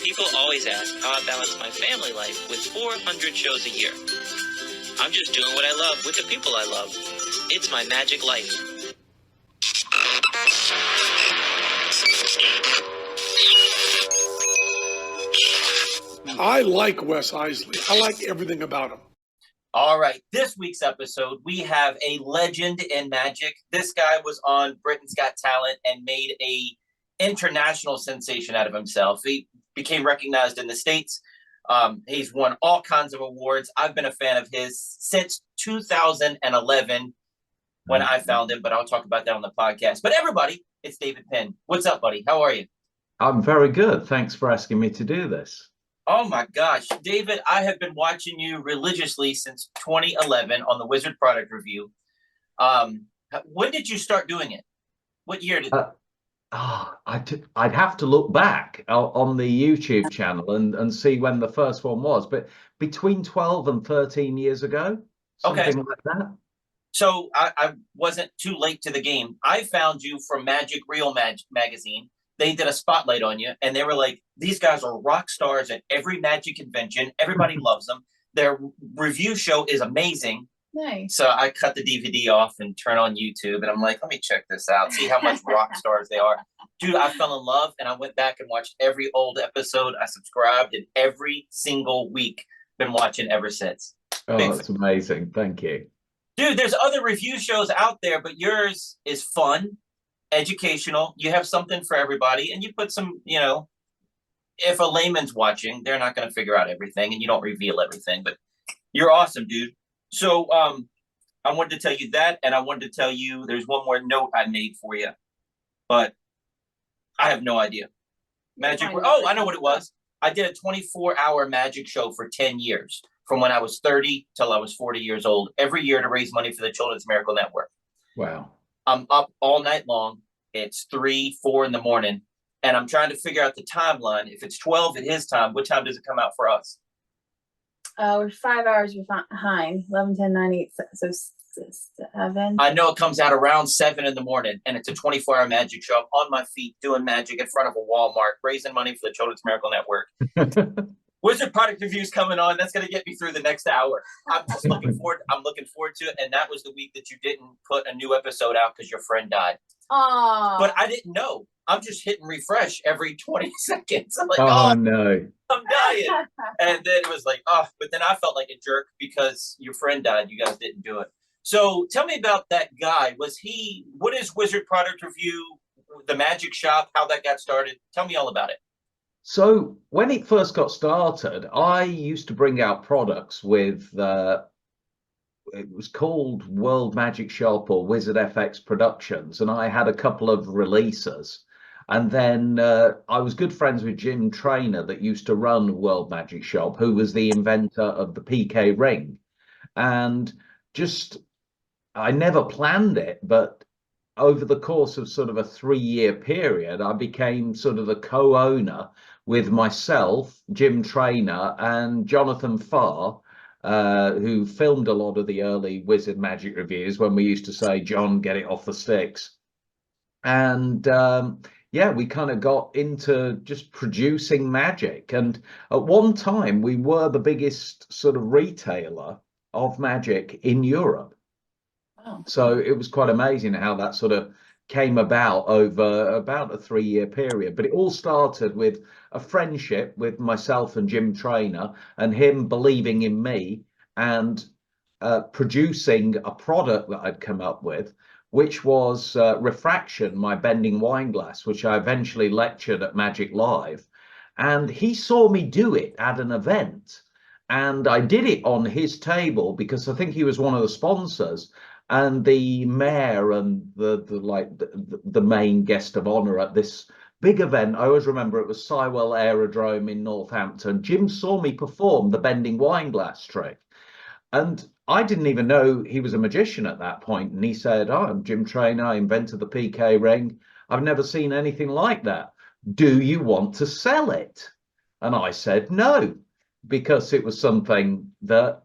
People always ask how I balance my family life with 400 shows a year. I'm just doing what I love with the people I love. It's my magic life. I like Wes Iseli. I like everything about him. All right, this week's episode, we have a legend in magic. This guy was on Britain's Got Talent and made a international sensation out of himself. He became recognized in the States. He's won all kinds of awards. I've been a fan of his since 2011 when I found him, but I'll talk about that on the podcast. But everybody, it's David Penn. What's up, buddy? How are you? I'm very good. Thanks for asking me to do this. Oh my gosh, David, I have been watching you religiously since 2011 on the Wizard Product Review. When did you start doing it? What year did I'd have to look back on the YouTube channel and see when the first one was, but between 12 and 13 years ago, something like that. So I wasn't too late to the game. I found you from Magic Real magazine. They did a spotlight on you, and they were like, these guys are rock stars at every Magic convention. Everybody loves them. Their review show is amazing. Nice. So I cut the DVD off and turn on YouTube, and I'm like, let me check this out, see how much rock stars they are. Dude, I fell in love, and I went back and watched every old episode. I subscribed, and every single week been watching ever since. Oh, that's amazing. Thank you. Dude, there's other review shows out there, but yours is fun, educational. You have something for everybody, and you put some, if a layman's watching, they're not going to figure out everything, and you don't reveal everything, but you're awesome, dude. So I wanted to tell you that, and I wanted to tell you there's one more note I made for you, but I have no idea. I know what it was. I did a 24-hour magic show for 10 years, from when I was 30 till I was 40 years old, every year to raise money for the Children's Miracle Network. Wow. I'm up all night long. It's 3, 4 in the morning, and I'm trying to figure out the timeline. If it's 12 at his time, what time does it come out for us? We're 5 hours behind. 11, 10, 9, 8, so 7. I know it comes out around 7 in the morning, and it's a 24-hour magic show. I'm on my feet doing magic in front of a Walmart, raising money for the Children's Miracle Network. Wizard Product Review's coming on. That's going to get me through the next hour. I'm just looking forward. I'm looking forward to it. And that was the week that you didn't put a new episode out because your friend died. Aww. But I didn't know. I'm just hitting refresh every 20 seconds. I'm like, oh no, I'm dying. And then it was like, but then I felt like a jerk because your friend died. You guys didn't do it. So tell me about that guy. What is Wizard Product Review, the magic shop, how that got started? Tell me all about it. So when it first got started, I used to bring out products with, it was called World Magic Shop or Wizard FX Productions, and I had a couple of releases. And then I was good friends with Jim Traynor that used to run World Magic Shop, who was the inventor of the PK ring. And I never planned it, but over the course of sort of a 3-year period, I became sort of the co-owner with myself, Jim Traynor, and Jonathan Farr, who filmed a lot of the early Wizard Magic reviews when we used to say, John, get it off the sticks. And we kind of got into just producing magic. And at one time, we were the biggest sort of retailer of magic in Europe. Wow. So it was quite amazing how that sort of came about over about a 3-year period. But it all started with a friendship with myself and Jim Traynor, and him believing in me and producing a product that I'd come up with, which was Refraction, my bending wine glass, which I eventually lectured at Magiclife. And he saw me do it at an event, and I did it on his table because I think he was one of the sponsors. And the mayor and the main guest of honor at this big event, I always remember it was Sywell Aerodrome in Northampton. Jim saw me perform the bending wine glass trick. And I didn't even know he was a magician at that point. And he said, I'm Jim Traynor. I invented the PK ring. I've never seen anything like that. Do you want to sell it? And I said, no, because it was something that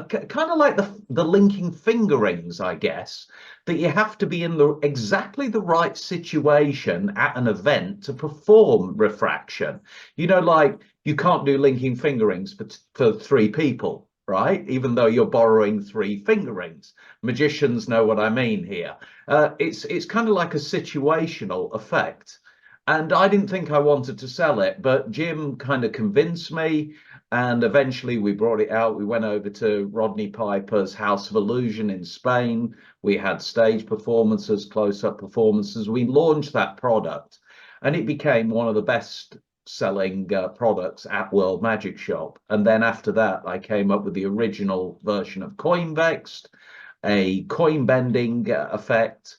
kind of like the linking finger rings, I guess, that you have to be in exactly the right situation at an event to perform refraction. You know, like you can't do linking finger rings for three people, right? Even though you're borrowing three finger rings. Magicians know what I mean here. It's kind of like a situational effect. And I didn't think I wanted to sell it, but Jim kind of convinced me. And eventually we brought it out. We went over to Rodney Piper's House of Illusion in Spain. We had stage performances, close-up performances. We launched that product and it became one of the best selling products at World Magic Shop. And then after that, I came up with the original version of Coinvexed, a coin bending effect,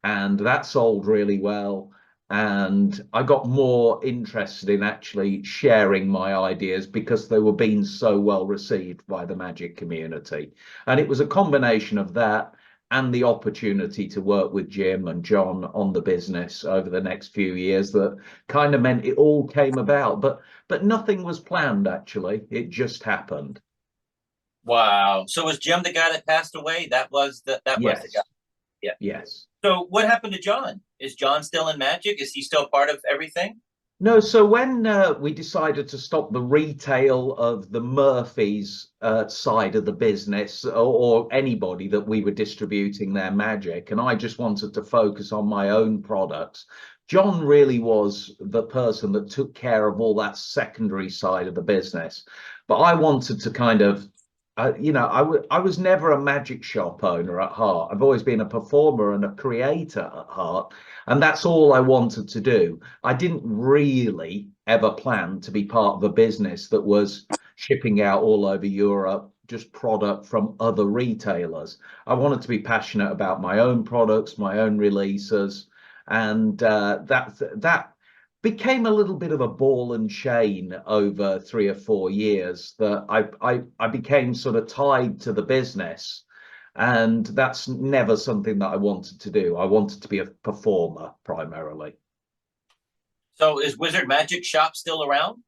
and that sold really well. And I got more interested in actually sharing my ideas because they were being so well received by the magic community. And it was a combination of that and the opportunity to work with Jim and John on the business over the next few years that kind of meant it all came about. But nothing was planned, actually. It just happened. Wow. So was Jim the guy that passed away? That was the Yes. guy. Yeah. Yes. So what happened to John? Is John still in magic? Is he still part of everything? No, so when we decided to stop the retail of the Murphy's side of the business, or anybody that we were distributing their magic, and I just wanted to focus on my own products, John really was the person that took care of all that secondary side of the business. But I wanted to kind of, I was never a magic shop owner at heart. I've always been a performer and a creator at heart. And that's all I wanted to do. I didn't really ever plan to be part of a business that was shipping out all over Europe, just product from other retailers. I wanted to be passionate about my own products, my own releases. And that became a little bit of a ball and chain over 3 or 4 years that I became sort of tied to the business. And that's never something that I wanted to do. I wanted to be a performer primarily. So is Wizard Magic Shop still around?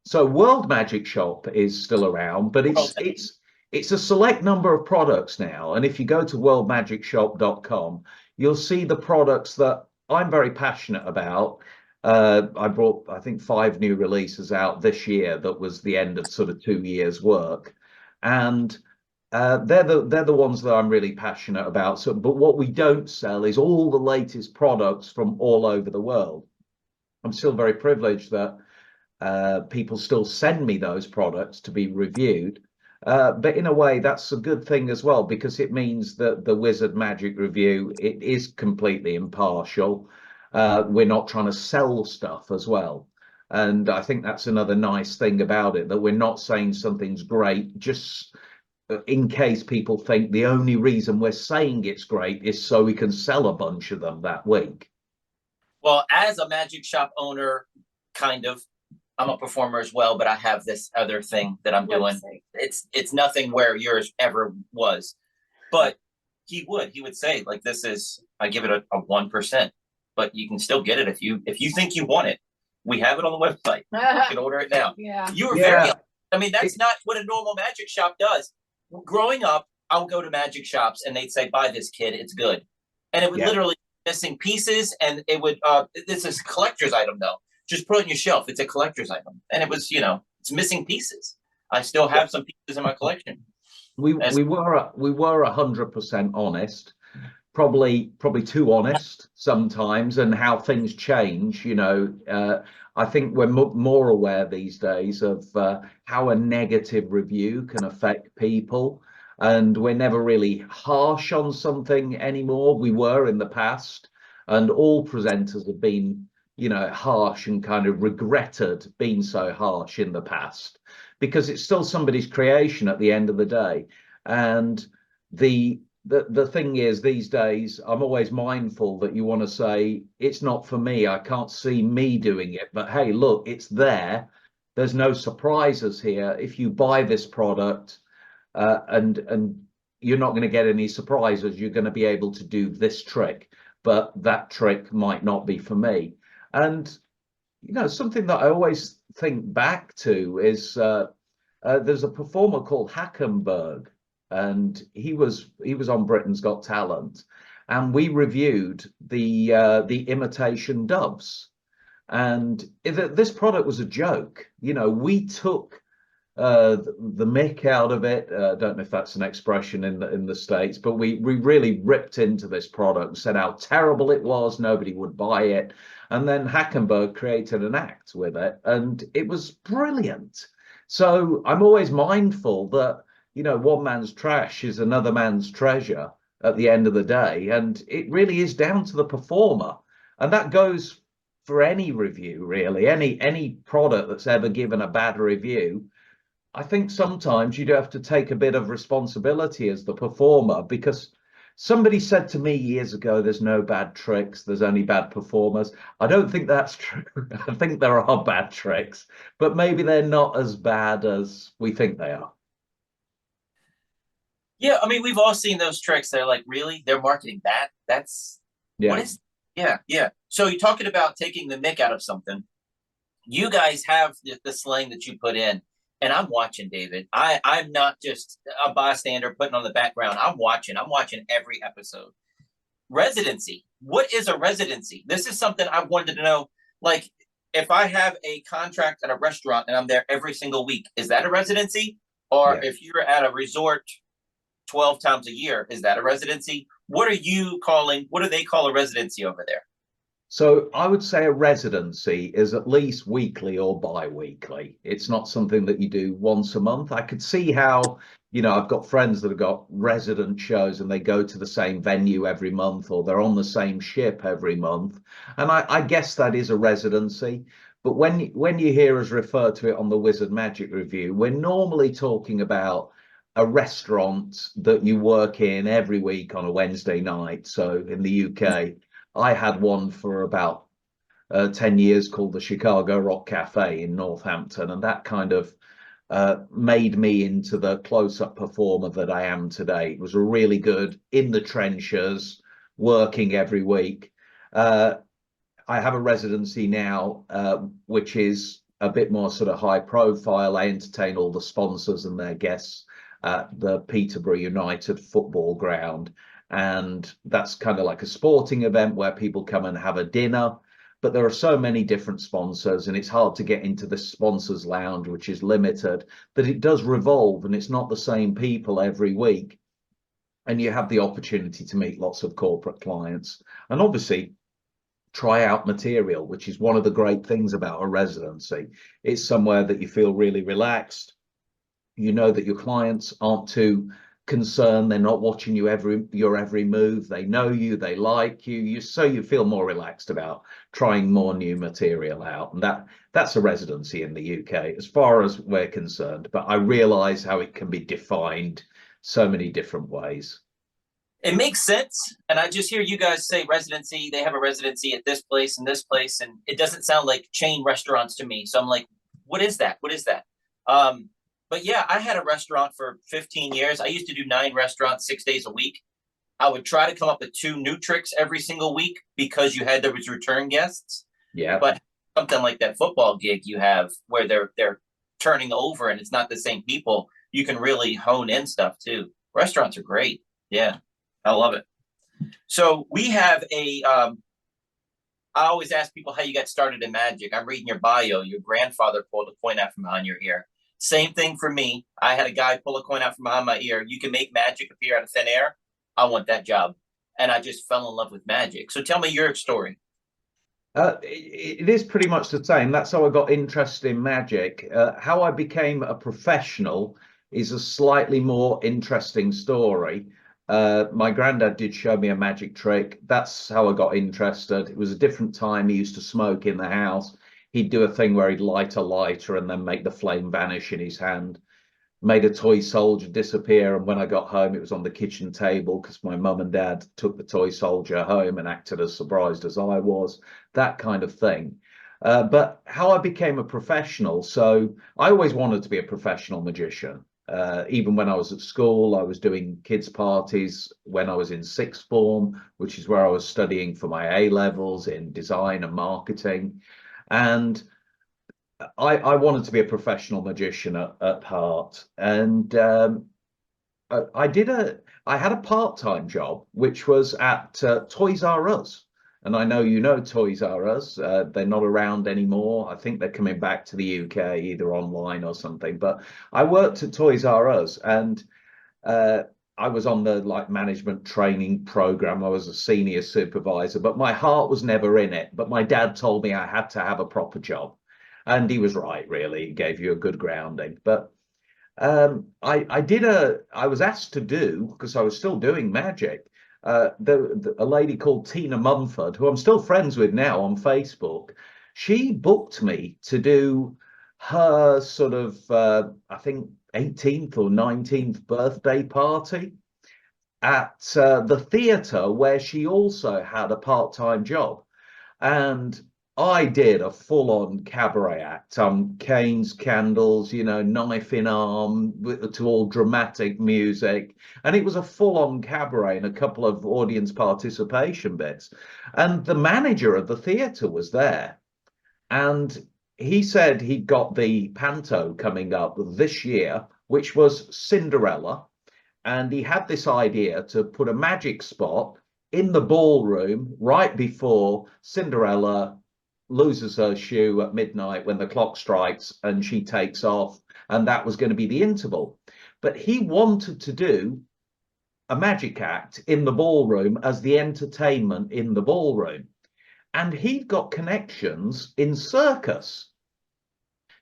So World Magic Shop is still around, but it's a select number of products now. And if you go to worldmagicshop.com, you'll see the products that I'm very passionate about. I brought, I think, 5 new releases out this year. That was the end of sort of 2 years' work. And they're the ones that I'm really passionate about. So, but what we don't sell is all the latest products from all over the world. I'm still very privileged that people still send me those products to be reviewed. But in a way, that's a good thing as well, because it means that the Wizard Magic Review, it is completely impartial. We're not trying to sell stuff as well. And I think that's another nice thing about it, that we're not saying something's great just in case people think the only reason we're saying it's great is so we can sell a bunch of them that week. Well, as a magic shop owner, kind of, I'm a performer as well, but I have this other thing that I'm doing. It's nothing where yours ever was, but he would say, like, this is, I give it a 1%, but you can still get it if you think you want it. We have it on the website. You can order it now. Yeah. You were very, I mean, that's not what a normal magic shop does. Growing up, I would go to magic shops and they'd say, buy this, kid, it's good. And it would literally be missing pieces, and it would, this is a collector's item though. Just put it on your shelf. It's a collector's item. And it was, it's missing pieces. I still have some pieces in my collection. We were 100% honest, probably too honest sometimes, and how things change. I think we're more aware these days of how a negative review can affect people, and we're never really harsh on something anymore. We were in the past, and all presenters have been, harsh and kind of regretted being so harsh in the past, because it's still somebody's creation at the end of the day. And the thing is, these days, I'm always mindful that you want to say, it's not for me. I can't see me doing it. But hey, look, it's there. There's no surprises here. If you buy this product and you're not going to get any surprises, you're going to be able to do this trick. But that trick might not be for me. And, something that I always think back to is there's a performer called Hackenberg, and he was on Britain's Got Talent, and we reviewed the imitation doves, and this product was a joke. You know, we took the mick out of it. I don't know if that's an expression in the States, but we really ripped into this product, said how terrible it was, nobody would buy it, and then Hackenberg created an act with it, and it was brilliant. So I'm always mindful that, you know, one man's trash is another man's treasure at the end of the day, and it really is down to the performer, and that goes for any review, really, any product that's ever given a bad review. I think sometimes you do have to take a bit of responsibility as the performer, because somebody said to me years ago, there's no bad tricks, there's only bad performers. I don't think that's true. I think there are bad tricks, but maybe they're not as bad as we think they are. Yeah, I mean, we've all seen those tricks. They're like, really? They're marketing that? That's what is? Yeah, yeah. So you're talking about taking the mick out of something. You guys have the slang that you put in, and I'm watching, David. I'm not just a bystander putting on the background. I'm watching every episode. Residency. What is a residency? This is something I wanted to know. Like, if I have a contract at a restaurant and I'm there every single week, is that a residency? Or if you're at a resort 12 times a year, is that a residency? What do they call a residency over there? So I would say a residency is at least weekly or bi-weekly. It's not something that you do once a month. I could see how, you know, I've got friends that have got resident shows and they go to the same venue every month, or they're on the same ship every month. And I guess that is a residency. But when you hear us refer to it on the Wizard Magic Review, we're normally talking about a restaurant that you work in every week on a Wednesday night. So in the UK, I had one for about 10 years called the Chicago Rock Cafe in Northampton, and that kind of made me into the close-up performer that I am today. It was a really good in the trenches, working every week. I have a residency now, which is a bit more sort of high profile. I entertain all the sponsors and their guests at the Peterborough United football ground. And that's kind of like a sporting event where people come and have a dinner. But there are so many different sponsors, and it's hard to get into the sponsors lounge, which is limited, that it does revolve, and it's not the same people every week. And you have the opportunity to meet lots of corporate clients and obviously try out material, which is one of the great things about a residency. It's somewhere that you feel really relaxed. You know that your clients aren't too concerned. They're not watching your every move. They know you, they like you. So you feel more relaxed about trying more new material out. And that's a residency in the UK as far as we're concerned. But I realize how it can be defined so many different ways. It makes sense. And I just hear you guys say residency. They have a residency at this place and this place, and it doesn't sound like chain restaurants to me. So I'm like, what is that? What is that? But yeah, I had a restaurant for 15 years. I used to do 9 restaurants 6 days a week. I would try to come up with 2 new tricks every single week because there was return guests. Yeah. But something like that football gig you have where they're turning over and it's not the same people, you can really hone in stuff too. Restaurants are great. Yeah, I love it. So we have I always ask people how you got started in magic. I'm reading your bio. Your grandfather pulled a coin out from behind your ear. Same thing for me. I had a guy pull a coin out from behind my ear. You can make magic appear out of thin air. I want that job. And I just fell in love with magic. So tell me your story. It is pretty much the same. That's how I got interested in magic. How I became a professional is a slightly more interesting story. My granddad did show me a magic trick. That's how I got interested. It was a different time. He used to smoke in the house. He'd do a thing where he'd light a lighter and then make the flame vanish in his hand. Made a toy soldier disappear, and when I got home it was on the kitchen table because my mum and dad took the toy soldier home and acted as surprised as I was, that kind of thing. But how I became a professional, so I always wanted to be a professional magician. Even when I was at school, I was doing kids' parties when I was in sixth form, which is where I was studying for my A-levels in design and marketing. And I wanted to be a professional magician at heart, and I had a part-time job which was at Toys R Us, and I know you know Toys R Us. They're not around anymore. I think they're coming back to the UK either online or something. But I worked at Toys R Us, and uh, I was on the like management training program. I was a senior supervisor, but my heart was never in it. But my dad told me I had to have a proper job, and he was right. Really, he gave you a good grounding, but. I was asked to do, because I was still doing magic. A lady called Tina Mumford, who I'm still friends with now on Facebook, she booked me to do her sort of, I think, 18th or 19th birthday party at the theatre where she also had a part-time job. And I did a full-on cabaret act, canes, candles, knife in arm, to all dramatic music, and it was a full-on cabaret and a couple of audience participation bits. And the manager of the theatre was there, and he said he'd got the panto coming up this year, which was Cinderella, and he had this idea to put a magic spot in the ballroom right before Cinderella loses her shoe at midnight when the clock strikes and she takes off, and that was going to be the interval. But he wanted to do a magic act in the ballroom as the entertainment in the ballroom, and he'd got connections in circus.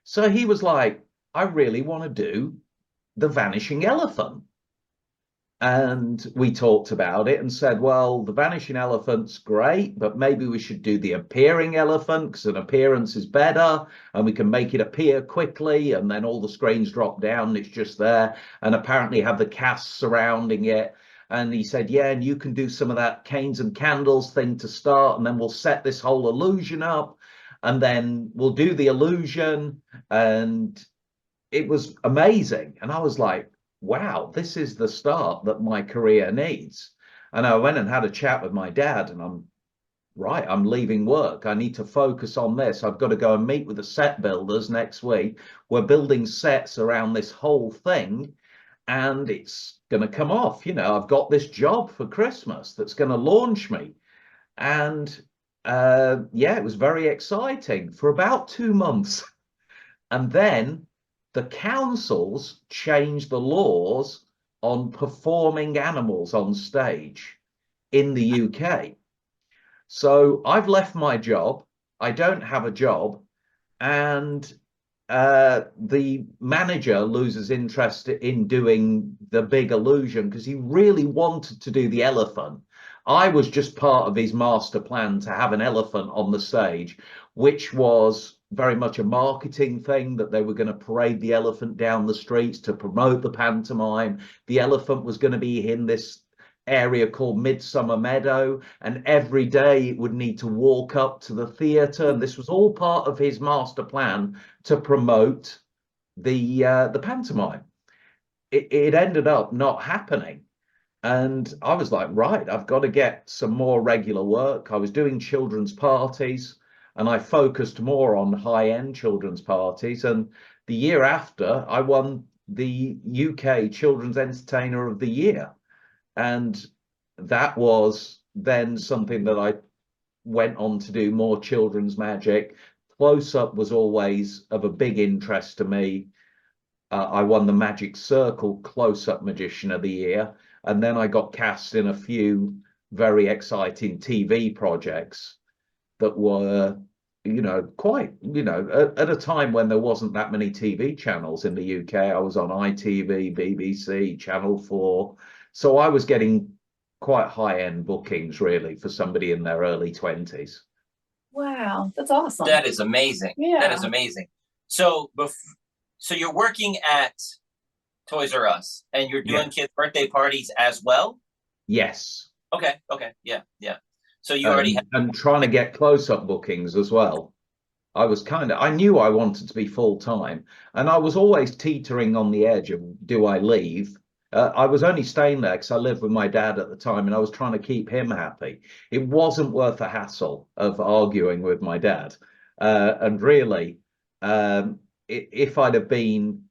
So he was like, I really want to do the vanishing elephant. And we talked about it and said, well, the vanishing elephant's great, but maybe we should do the appearing elephant, because an appearance is better and we can make it appear quickly, and then all the screens drop down and it's just there, and apparently have the cast surrounding it. And he said, yeah, and you can do some of that canes and candles thing to start, and then we'll set this whole illusion up, and then we'll do the illusion. And it was amazing. And I was like, wow, this is the start that my career needs. And I went and had a chat with my dad, and I'm leaving work. I need to focus on this. I've got to go and meet with the set builders next week. We're building sets around this whole thing, and it's going to come off. I've got this job for Christmas that's going to launch me. And yeah, it was very exciting for about 2 months. And then the councils changed the laws on performing animals on stage in the UK. So I've left my job. I don't have a job. And the manager loses interest in doing the big illusion because he really wanted to do the elephant. I was just part of his master plan to have an elephant on the stage, which was very much a marketing thing, that they were going to parade the elephant down the streets to promote the pantomime. The elephant was going to be in this area called Midsummer Meadow, and every day it would need to walk up to the theatre. And this was all part of his master plan to promote the pantomime. It ended up not happening. And I was like, right, I've got to get some more regular work. I was doing children's parties, and I focused more on high-end children's parties. And the year after, I won the UK Children's Entertainer of the Year. And that was then something that I went on to do more children's magic. Close-up was always of a big interest to me. I won the Magic Circle Close-Up Magician of the Year. And then I got cast in a few very exciting TV projects that were, quite, at a time when there wasn't that many TV channels in the UK. I was on ITV, BBC, Channel 4. So I was getting quite high-end bookings, really, for somebody in their early 20s. Wow, that's awesome. That is amazing. Yeah. That is amazing. So, so you're working at Toys R Us, and you're doing kids' birthday parties as well? Yes. Okay. Yeah. So you already have... And trying to get close-up bookings as well. I knew I wanted to be full-time, and I was always teetering on the edge of, do I leave? I was only staying there because I lived with my dad at the time, and I was trying to keep him happy. It wasn't worth the hassle of arguing with my dad. And really, If I'd have been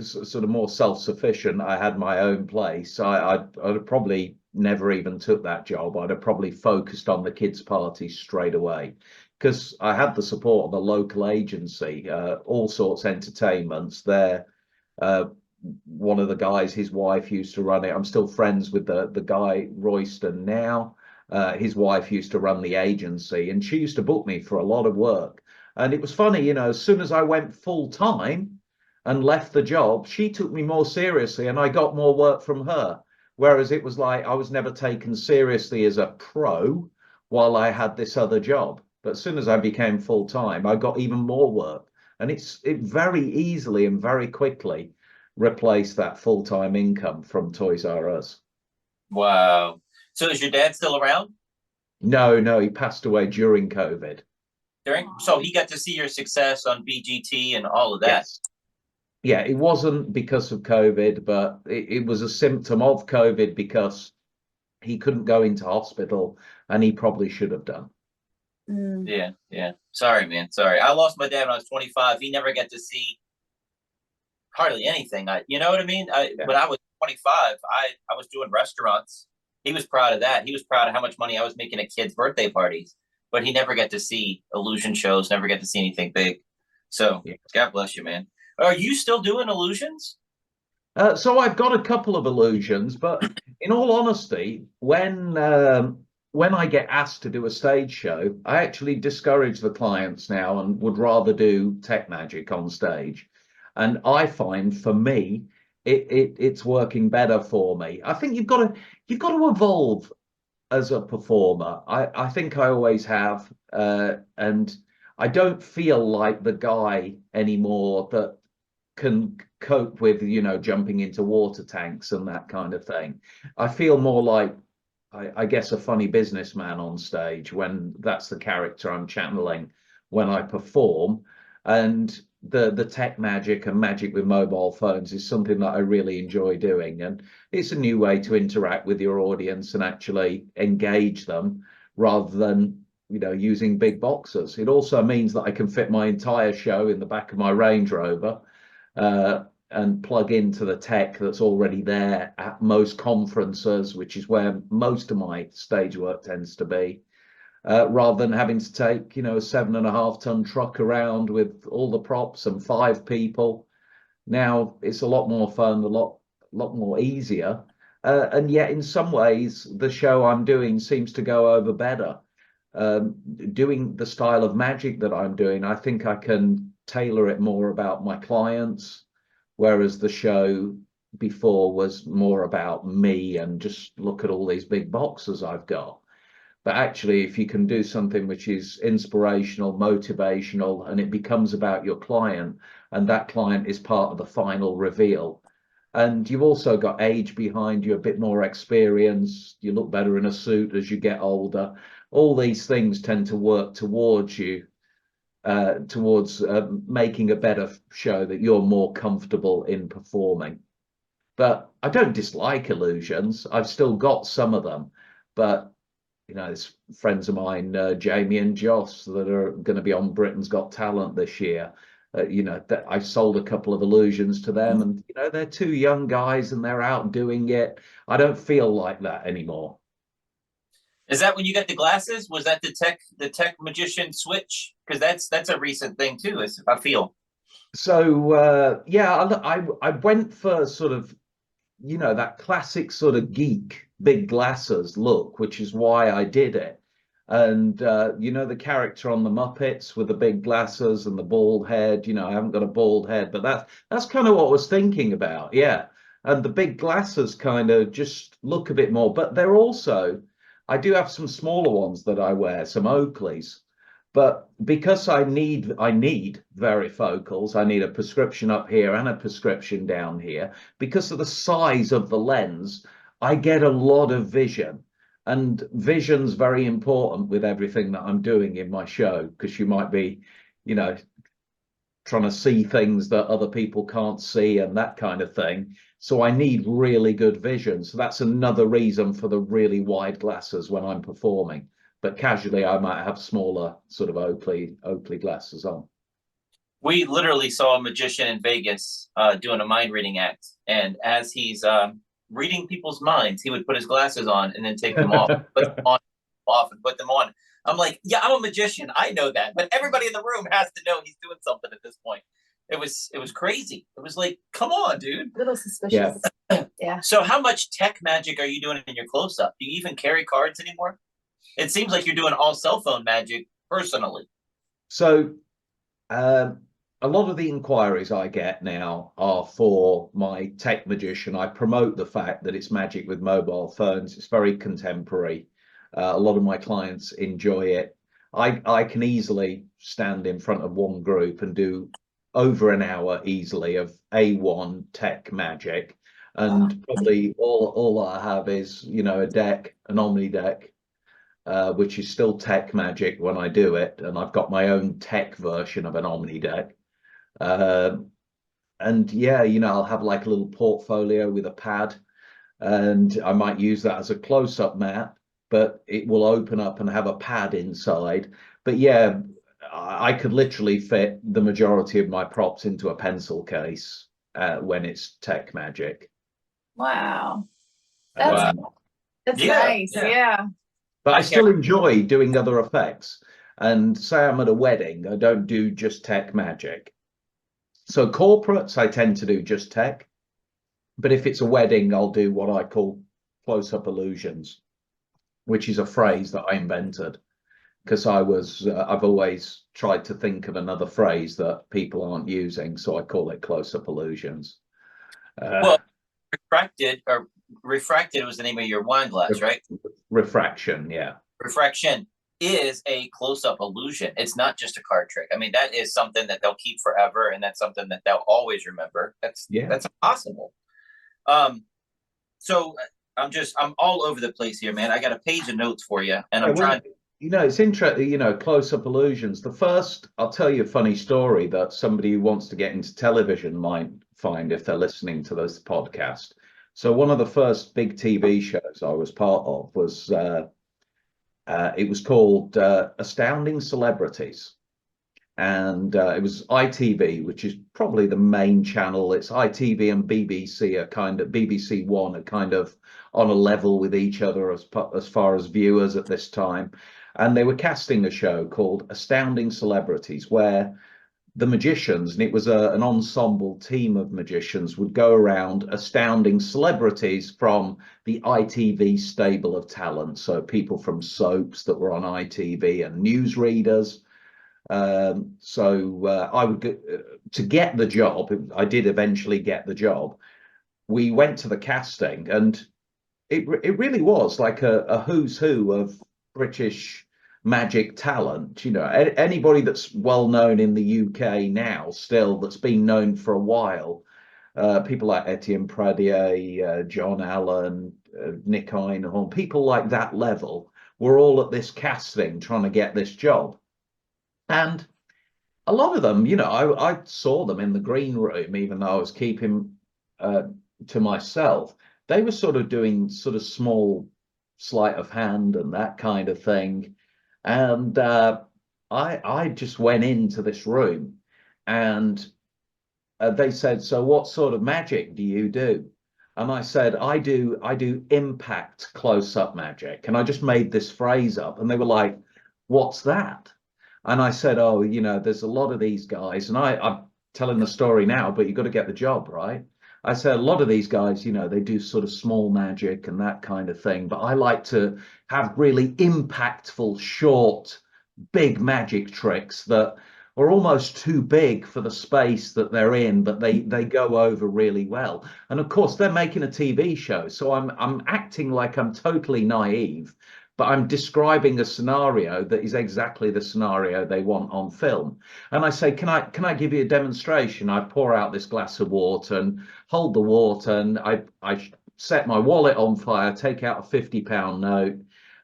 sort of more self-sufficient, I had my own place, I'd have probably never even took that job. I'd have probably focused on the kids' party straight away, because I had the support of a local agency, All Sorts Entertainments. There, one of the guys, his wife used to run it. I'm still friends with the guy Royston now. His wife used to run the agency, and she used to book me for a lot of work. And it was funny, you know, as soon as I went full time and left the job, she took me more seriously, and I got more work from her. Whereas it was like I was never taken seriously as a pro while I had this other job. But as soon as I became full time, I got even more work, and it very easily and very quickly replaced that full time income from Toys R Us. Wow. So is your dad still around? No, no, he passed away during COVID. So he got to see your success on BGT and all of that. Yes. Yeah, it wasn't because of COVID, but it was a symptom of COVID, because he couldn't go into hospital, and he probably should have done. Yeah, yeah. Sorry, man. Sorry. I lost my dad when I was 25. He never got to see hardly anything. You know what I mean? When I was 25, I was doing restaurants. He was proud of that. He was proud of how much money I was making at kids' birthday parties, but he never got to see illusion shows, never got to see anything big. So God bless you, man. Are you still doing illusions? So I've got a couple of illusions, but in all honesty, when I get asked to do a stage show, I actually discourage the clients now and would rather do tech magic on stage. And I find, for me, it's working better for me. I think you've got to evolve as a performer. I think I always have, and I don't feel like the guy anymore that can cope with, you know, jumping into water tanks and that kind of thing. I feel more like, I guess, a funny businessman on stage, when that's the character I'm channeling when I perform. And the tech magic and magic with mobile phones is something that I really enjoy doing, and it's a new way to interact with your audience and actually engage them, rather than, you know, using big boxes. It also means that I can fit my entire show in the back of my Range Rover, and plug into the tech that's already there at most conferences, which is where most of my stage work tends to be, rather than having to take, you know, a 7.5-ton truck around with all the props and 5 people. Now it's a lot more fun, a lot more easier, and yet in some ways the show I'm doing seems to go over better. Doing the style of magic that I'm doing, I think I can tailor it more about my clients, whereas the show before was more about me and just look at all these big boxes I've got. But actually, if you can do something which is inspirational, motivational, and it becomes about your client, and that client is part of the final reveal, and you've also got age behind you, a bit more experience, you look better in a suit as you get older, all these things tend to work towards you, towards making a better show that you're more comfortable in performing. But I don't dislike illusions. I've still got some of them, but you know, there's friends of mine, Jamie and Joss, that are going to be on Britain's Got Talent this year. You know, that I've sold a couple of illusions to them, and you know, they're 2 young guys and they're out doing it. I don't feel like that anymore. Is that when you got the glasses? Was that the tech magician switch? Because that's a recent thing too, I feel. So yeah, I went for sort of, you know, that classic sort of geek big glasses look, which is why I did it. And you know, the character on the Muppets with the big glasses and the bald head. You know, I haven't got a bald head, but that's kind of what I was thinking about. Yeah, and the big glasses kind of just look a bit more, but they're also, I do have some smaller ones that I wear, some Oakleys, but because I need varifocals, I need a prescription up here and a prescription down here. Because of the size of the lens, I get a lot of vision, and vision's very important with everything that I'm doing in my show, because you might be, you know, trying to see things that other people can't see and that kind of thing. So I need really good vision. So that's another reason for the really wide glasses when I'm performing. But casually, I might have smaller sort of Oakley glasses on. We literally saw a magician in Vegas doing a mind reading act, and as he's reading people's minds, he would put his glasses on and then take them off, put them on, off, and put them on. I'm like, yeah, I'm a magician, I know that, but everybody in the room has to know he's doing something at this point. It was crazy. It was like, come on, dude. A little suspicious. Yeah. So how much tech magic are you doing in your close up? Do you even carry cards anymore? It seems like you're doing all cell phone magic personally. So a lot of the inquiries I get now are for my tech magician. I promote the fact that it's magic with mobile phones. It's very contemporary. A lot of my clients enjoy it. I can easily stand in front of one group and do over an hour easily of A1 tech magic. And probably all I have is, you know, a deck, an Omni deck, which is still tech magic when I do it. And I've got my own tech version of an Omni deck. And yeah, you know, I'll have like a little portfolio with a pad, and I might use that as a close-up mat, but it will open up and have a pad inside. But yeah, I could literally fit the majority of my props into a pencil case when it's tech magic. Wow. Wow. That's Yeah, nice. yeah. Yeah. But I still enjoy doing other effects. And say I'm at a wedding, I don't do just tech magic. So corporates, I tend to do just tech. But if it's a wedding, I'll do what I call close-up illusions, which is a phrase that I invented because I've always tried to think of another phrase that people aren't using. So I call it close-up illusions. Well, refracted was the name of your wine glass, right? Refraction, yeah. Refraction is a close-up illusion. It's not just a card trick. I mean, that is something that they'll keep forever, and that's something that they'll always remember. That's impossible. So I'm all over the place here, man. I got a page of notes for you, and I'm trying. You know, it's interesting, you know, close-up illusions. The first, I'll tell you a funny story that somebody who wants to get into television might find if they're listening to this podcast. So one of the first big TV shows I was part of was, it was called Astounding Celebrities. And it was ITV, which is probably the main channel. It's ITV and BBC are kind of, BBC One are kind of on a level with each other as far as viewers at this time. And they were casting a show called Astounding Celebrities, where the magicians, and it was an ensemble team of magicians, would go around astounding celebrities from the ITV stable of talent. So people from soaps that were on ITV and newsreaders. I would go, to get the job. I did eventually get the job. We went to the casting, and it really was like a who's who of British magic talent. You know, anybody that's well known in the UK now, still, that's been known for a while. People like Etienne Pradier, John Allen, Nick Einhorn, people like that level were all at this casting trying to get this job. And a lot of them, you know, I saw them in the green room, even though I was keeping to myself. They were sort of doing sort of small sleight of hand and that kind of thing. And I just went into this room, and they said, "So what sort of magic do you do?" And I said, I do impact close-up magic. And I just made this phrase up, and they were like, "What's that?" And I said, "Oh, you know, there's a lot of these guys," and I'm telling the story now, but you've got to get the job, right? I said, a lot of these guys, you know, they do sort of small magic and that kind of thing, but I like to have really impactful, short, big magic tricks that are almost too big for the space that they're in, but they go over really well. And of course, they're making a TV show, so I'm acting like I'm totally naive, but I'm describing a scenario that is exactly the scenario they want on film. And I say, can I give you a demonstration? I pour out this glass of water and hold the water, and I set my wallet on fire, take out a £50 note,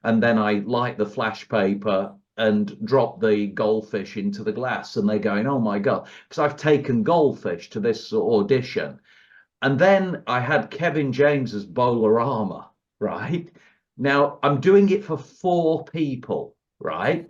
and then I light the flash paper and drop the goldfish into the glass. And they're going, "Oh my God," because I've taken goldfish to this audition. And then I had Kevin James's Bowl-O-Rama, right? Now, I'm doing it for 4 people, right?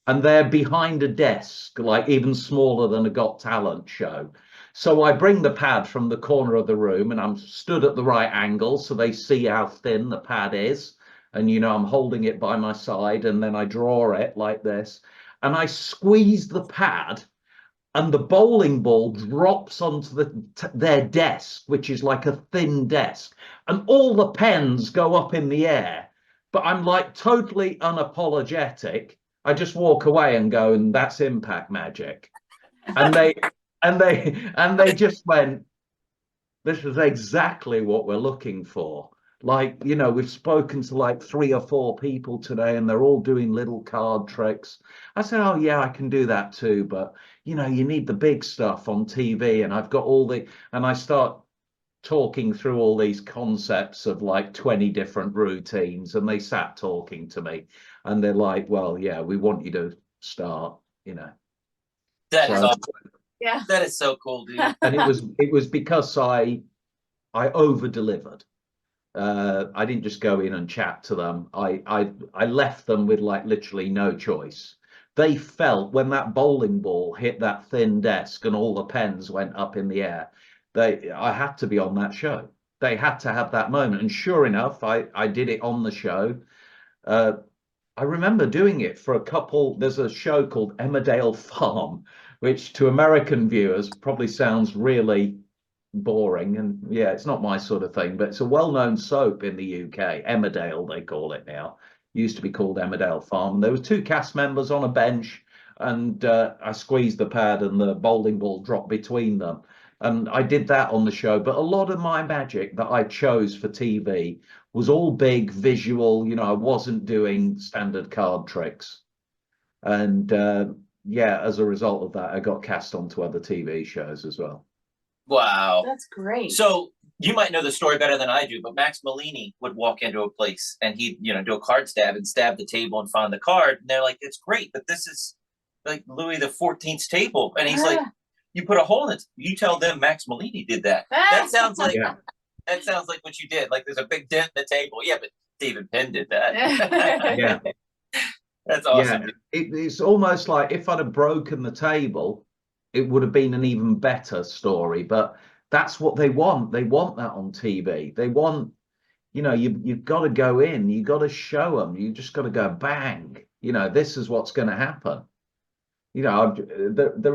and they're behind a desk, like even smaller than a Got Talent show. So I bring the pad from the corner of the room, and I'm stood at the right angle so they see how thin the pad is. And, I'm holding it by my side, and then I draw it like this, and I squeeze the pad, and the bowling ball drops onto their desk, which is like a thin desk, and all the pens go up in the air. But I'm like totally unapologetic. I just walk away and go, and that's impact magic. And they just went, this is exactly what we're looking for. Like, we've spoken to like 3 or 4 people today, and they're all doing little card tricks. I said, oh yeah, I can do that too, but you need the big stuff on TV, and I've got and I start talking through all these concepts of like 20 different routines, and they sat talking to me, and they're like, well, yeah, we want you to start. That is So, awesome. Yeah. That is so cool, dude. and it was because I over delivered. I didn't just go in and chat to them. I left them with like literally no choice. They felt when that bowling ball hit that thin desk and all the pens went up in the air, I had to be on that show. They had to have that moment. And sure enough, I did it on the show. I remember doing it for a couple. There's a show called Emmerdale Farm, which to American viewers probably sounds really boring, and yeah, it's not my sort of thing, but it's a well-known soap in the UK. Emmerdale, they call it now. Used to be called Emmerdale Farm. There was 2 cast members on a bench, and I squeezed the pad, and the bowling ball dropped between them. And I did that on the show. But a lot of my magic that I chose for TV was all big visual. I wasn't doing standard card tricks. And yeah, as a result of that, I got cast onto other TV shows as well. Wow. That's great. So you might know the story better than I do, but Max Malini would walk into a place and he'd, do a card stab and stab the table and find the card. And they're like, it's great, but this is like Louis the 14th's table. And he's like, you put a hole in it. You tell them Max Malini did that. That sounds like that sounds like what you did. Like there's a big dent in the table. Yeah, but David Penn did that. Yeah. That's awesome. Yeah. It's almost like if I'd have broken the table, it would have been an even better story. But that's what they want. They want that on TV. They want, you've got to go in. You've got to show them. You just got to go bang. This is what's going to happen. There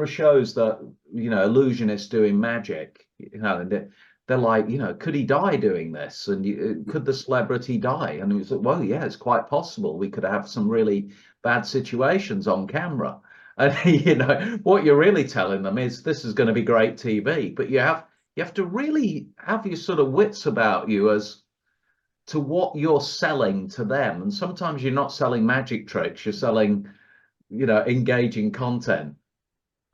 are shows that, illusionists doing magic, they're like, could he die doing this? And could the celebrity die? And it's like, well, yeah, it's quite possible. We could have some really bad situations on camera. And, what you're really telling them is this is going to be great TV. But you have to really have your sort of wits about you as to what you're selling to them. And sometimes you're not selling magic tricks. You're selling, engaging content.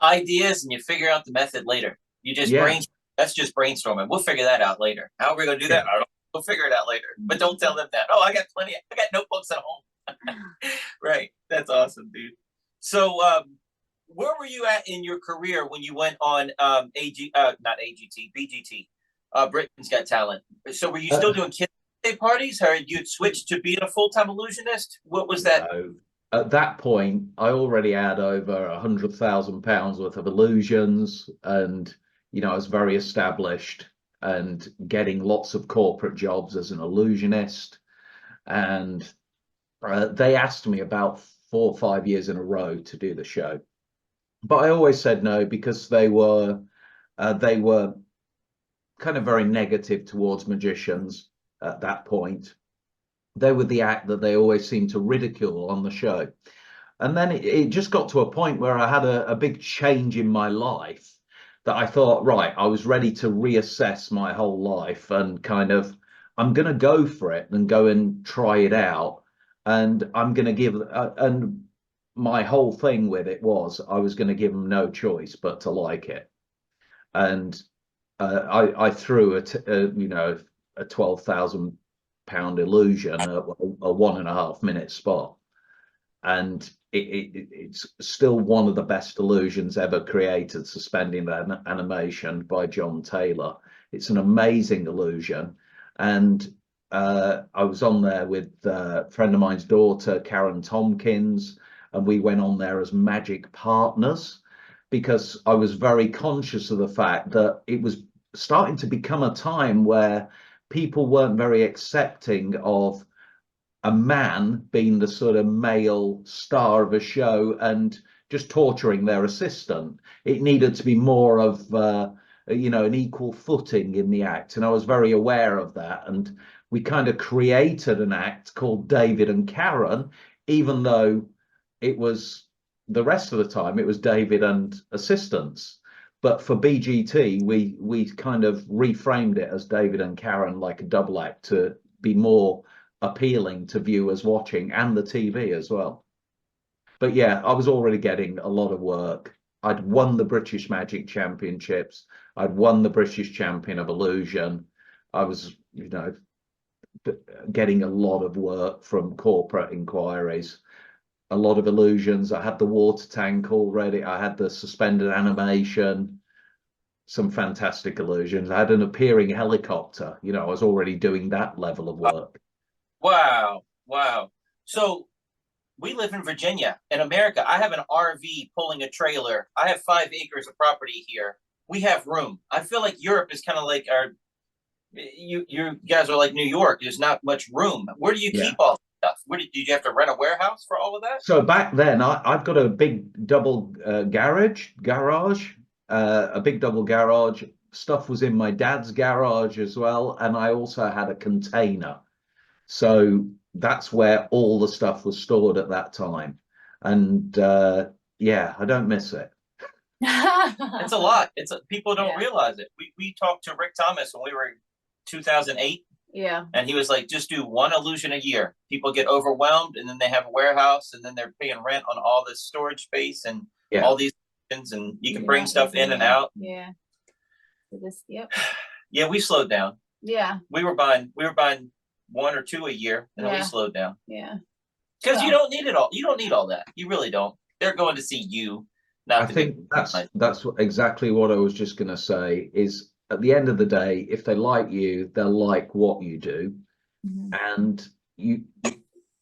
Ideas, and you figure out the method later. You just brainstorm. That's just brainstorming. We'll figure that out later. How are we going to do that? I don't know. We'll figure it out later. But don't tell them that. Oh, I got notebooks at home. Right. That's awesome, dude. So where were you at in your career when you went on not AGT, BGT, Britain's Got Talent? So were you still doing kids' birthday parties, or you'd switched to being a full-time illusionist? What was that? No. At that point, I already had over £100,000 worth of illusions, and I was very established and getting lots of corporate jobs as an illusionist. And they asked me about 4 or 5 years in a row to do the show, but I always said no, because they were kind of very negative towards magicians at that point. They were the act that they always seemed to ridicule on the show. And then it just got to a point where I had a big change in my life that I thought, right, I was ready to reassess my whole life and kind of, I'm going to go for it and go and try it out. And I'm going to give, and my whole thing with it was I was going to give them no choice but to like it. And I threw a 12,000 pound illusion, a 1.5 minute spot, and it's still one of the best illusions ever created, Suspending that Animation by John Taylor. It's an amazing illusion. And I was on there with a friend of mine's daughter, Karen Tompkins, and we went on there as magic partners, because I was very conscious of the fact that it was starting to become a time where people weren't very accepting of a man being the sort of male star of a show and just torturing their assistant. It needed to be more of an equal footing in the act, and I was very aware of that. And we kind of created an act called David and Karen, even though it was the rest of the time it was David and assistants. But for BGT, we kind of reframed it as David and Karen, like a double act, to be more appealing to viewers watching and the TV as well. But yeah, I was already getting a lot of work. I'd won the British Magic Championships. I'd won the British Champion of Illusion. I was, getting a lot of work from corporate inquiries, a lot of illusions. I had the water tank already. I had the suspended animation, some fantastic illusions. I had an appearing helicopter. I was already doing that level of work. Wow. So we live in Virginia. In America, I have an RV pulling a trailer. I have 5 acres of property here. We have room. I feel like Europe is kind of like you guys are like New York. There's not much room. Where do you keep all this stuff? Did you have to rent a warehouse for all of that? So back then, I've got a big double garage, a big double garage. Stuff was in my dad's garage as well. And I also had a container. So that's where all the stuff was stored at that time. And I don't miss it. It's a lot. People don't realize it. We talked to Rick Thomas when we were in 2008. Yeah. And he was like, just do 1 illusion a year. People get overwhelmed, and then they have a warehouse, and then they're paying rent on all this storage space and all these things, and you can bring stuff in and out. Yeah. Yeah, we slowed down. Yeah. We were buying 1 or 2 a year, and then we slowed down. Yeah. Because you don't need it all. You don't need all that. You really don't. They're going to see you. I think that's exactly what I was just going to say, is at the end of the day, if they like you, they'll like what you do. And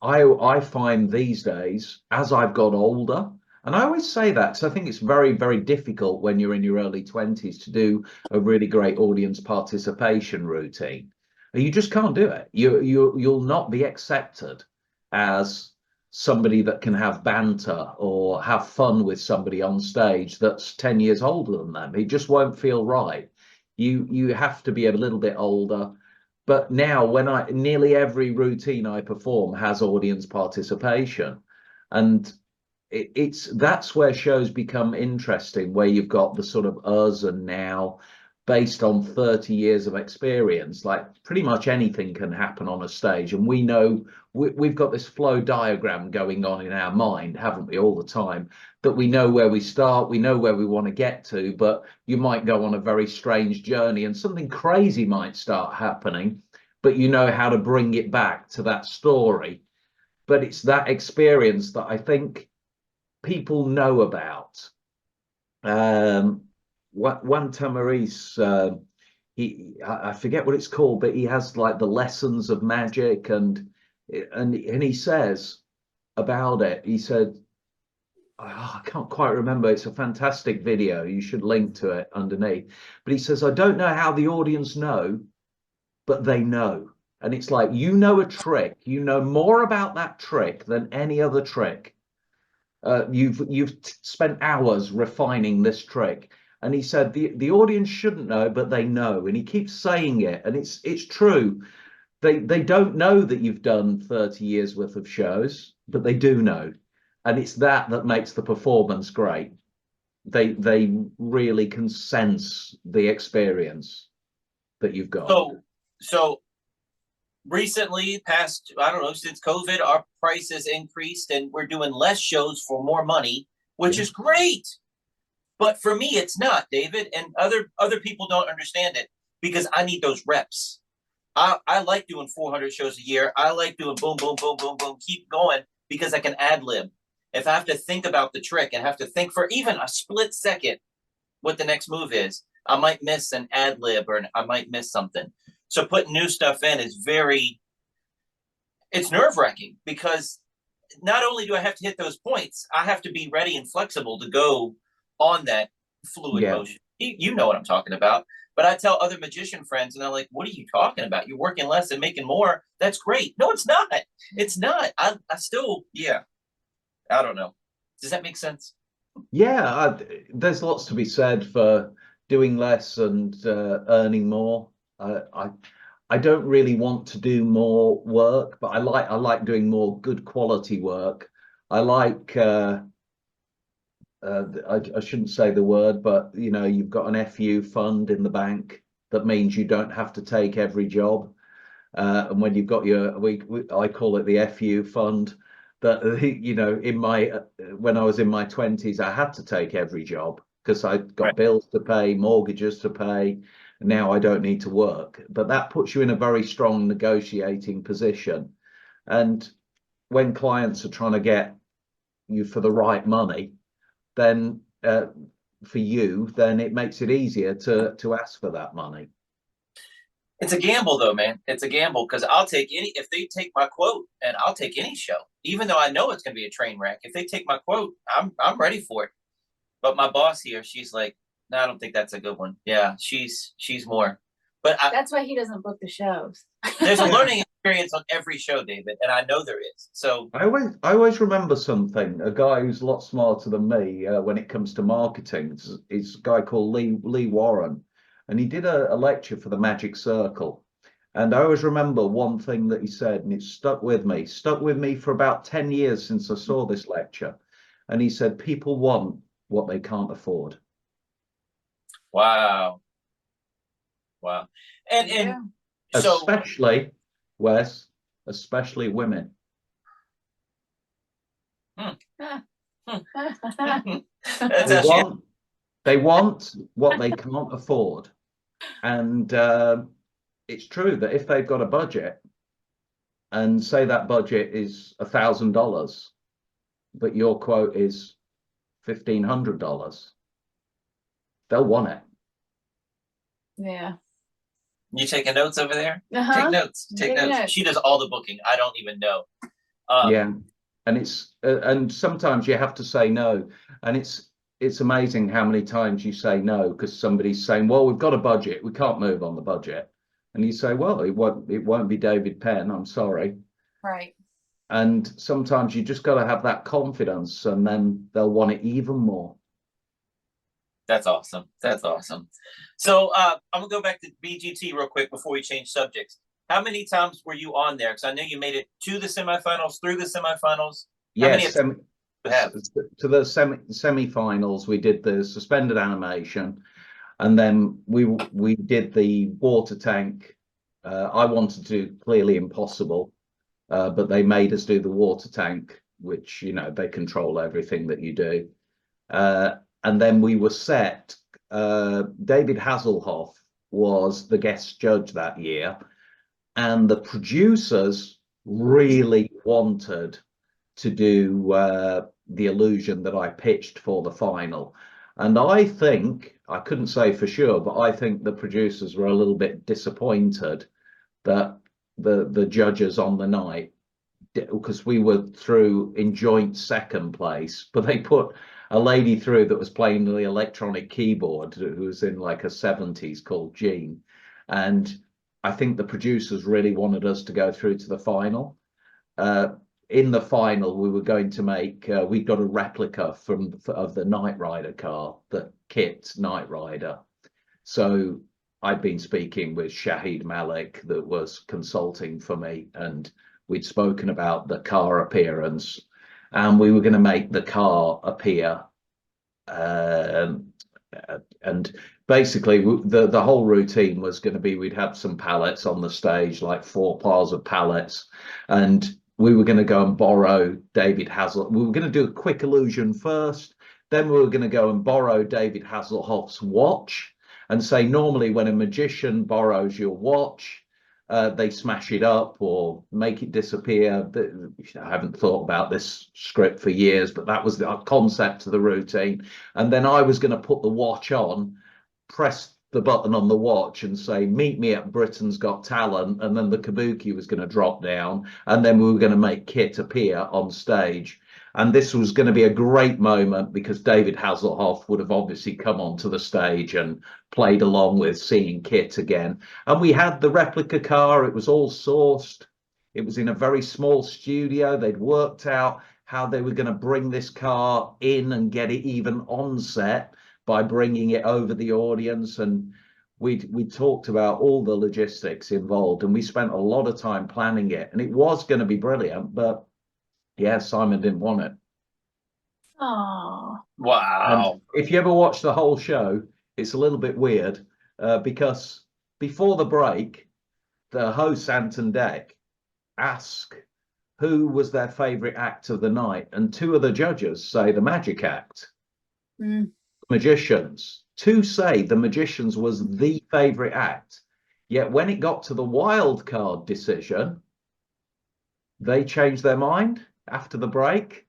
I find these days, as I've got older, and I always say that because I think it's very, very difficult when you're in your early 20s to do a really great audience participation routine. You just can't do it. You'll not be accepted as somebody that can have banter or have fun with somebody on stage that's 10 years older than them. It just won't feel right. You have to be a little bit older. But now, when nearly every routine I perform has audience participation, and that's where shows become interesting, where you've got the sort of us and now, based on 30 years of experience. Like pretty much anything can happen on a stage, and we know we've got this flow diagram going on in our mind, haven't we, all the time, that we know where we start, we know where we want to get to, but you might go on a very strange journey and something crazy might start happening, but you know how to bring it back to that story. But it's that experience that I think people know about. Juan Tamariz, I forget what it's called, but he has like the lessons of magic, and he says about it, he said, I can't quite remember, it's a fantastic video, you should link to it underneath, but he says, I don't know how the audience know, but they know. And it's like, you know a trick, you know more about that trick than any other trick. You've spent hours refining this trick. And he said the audience shouldn't know, but they know. And he keeps saying it, and it's true. They don't know that you've done 30 years worth of shows, but they do know. And it's that makes the performance great. They really can sense the experience that you've got. So recently, past, I don't know, since COVID, our prices increased and we're doing less shows for more money, which is great. But for me, it's not, David, and other people don't understand it, because I need those reps. I like doing 400 shows a year. I like doing boom, boom, boom, boom, boom, keep going, because I can ad lib. If I have to think about the trick and have to think for even a split second what the next move is, I might miss an ad lib, or I might miss something. So putting new stuff in is it's nerve wracking, because not only do I have to hit those points, I have to be ready and flexible to go on that fluid Yeah. motion. You know what I'm talking about. But I tell other magician friends, and they're like, "What are you talking about? You're working less and making more. That's great." No, it's not. It's not. I still, yeah. I don't know. Does that make sense? Yeah, there's lots to be said for doing less and earning more. I don't really want to do more work, but I like doing more good quality work. I like I shouldn't say the word, but you know, you've got an FU fund in the bank that means you don't have to take every job. And when you've got your, I call it the FU fund, that you know, in my when I was in my 20s, I had to take every job because I got Right. bills to pay, mortgages to pay. Now I don't need to work, but that puts you in a very strong negotiating position. And when clients are trying to get you for the right money, then for you, then it makes it easier to ask for that money. It's a gamble, though, man. It's a gamble because I'll take any if they take my quote, and I'll take any show, even though I know it's going to be a train wreck. If they take my quote, I'm ready for it. But my boss here, she's like, "No, I don't think that's a good one." Yeah, she's more. But That's why he doesn't book the shows. there's a learning experience on every show, David, and I know there is. So I always remember something. A guy who's a lot smarter than me when it comes to marketing is a guy called Lee Warren, and he did a lecture for the Magic Circle. And I always remember one thing that he said, and it stuck with me for about 10 years since I saw this lecture. And he said, people want what they can't afford. wow, and Yeah. so Especially, Wes, especially women. that's They actually want what they can't afford. And it's true that if they've got a budget and say that budget is $1,000, but your quote is $1,500, they'll want it. Yeah. you taking notes over there. Uh-huh. Take notes. Take Taking notes. notes. She does all the booking. I don't even know. Yeah, and it's and sometimes you have to say no, and it's amazing how many times you say no because somebody's saying, well, we've got a budget, we can't move on the budget, and you say, well, it won't be David Penn, I'm sorry. Right. And sometimes you just got to have that confidence, and then they'll want it even more. That's awesome. That's awesome. So I'm gonna go back to BGT real quick before we change subjects. How many times were you on there? Because I know you made it to the semifinals, through the semifinals. How many Yes, you have? to the semi-finals, we did the suspended animation, and then we did the water tank. I wanted to do Clearly Impossible, but they made us do the water tank, which, you know, they control everything that you do. And then we were set. David Hasselhoff was the guest judge that year, and the producers really wanted to do the illusion that I pitched for the final. And I think, I couldn't say for sure, but I think the producers were a little bit disappointed that the judges on the night, because we were through in joint second place, but they put a lady through that was playing the electronic keyboard who was in like her 70s called Jean. And I think the producers really wanted us to go through to the final. In the final, we were going to make, we got a replica of the Knight Rider car, the Kit Knight Rider. So I'd been speaking with Shahid Malik that was consulting for me, and we'd spoken about the car appearance, and we were going to make the car appear. And basically the whole routine was going to be, we'd have some pallets on the stage, like 4 piles of pallets, and we were going to go and borrow David Hasselhoff. We were going to do a quick illusion first, then we were going to go and borrow David Hasselhoff's watch and say, normally when a magician borrows your watch, they smash it up or make it disappear. I haven't thought about this script for years, but that was the concept of the routine. And then I was going to put the watch on, press the button on the watch and say, meet me at Britain's Got Talent, and then the kabuki was going to drop down, and then we were going to make Kit appear on stage. And this was going to be a great moment because David Hasselhoff would have obviously come onto the stage and played along with seeing Kit again. And we had the replica car. It was all sourced. It was in a very small studio. They'd worked out how they were going to bring this car in and get it even on set by bringing it over the audience. And we talked about all the logistics involved, and we spent a lot of time planning it. And it was going to be brilliant, but yeah, Simon didn't want it. Oh, Wow. And if you ever watch the whole show, it's a little bit weird because before the break, the host Anton Deck ask who was their favorite act of the night, and two of the judges say the Magic Act. Magicians. Two say the Magicians was the favorite act. Yet when it got to the wild card decision, they changed their mind after the break.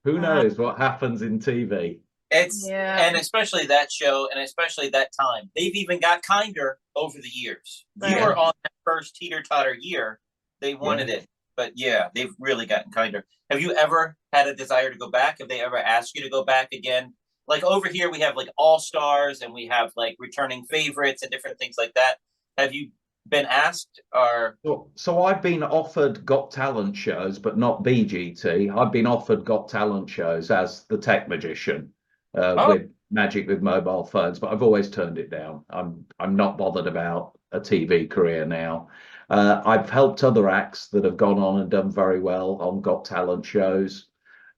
Who knows what happens in TV? And especially that show, and especially that time. They've even got kinder over the years. Right. You were on that first teeter-totter year. They wanted it. But yeah, they've really gotten kinder. Have you ever had a desire to go back? Have they ever asked you to go back again? Like over here, we have like all-stars and we have like returning favorites and different things like that. Have you been asked or? So I've been offered Got Talent shows, but not BGT. I've been offered Got Talent shows as the tech magician with Magic with mobile phones, but I've always turned it down. I'm not bothered about a TV career now. I've helped other acts that have gone on and done very well on Got Talent shows,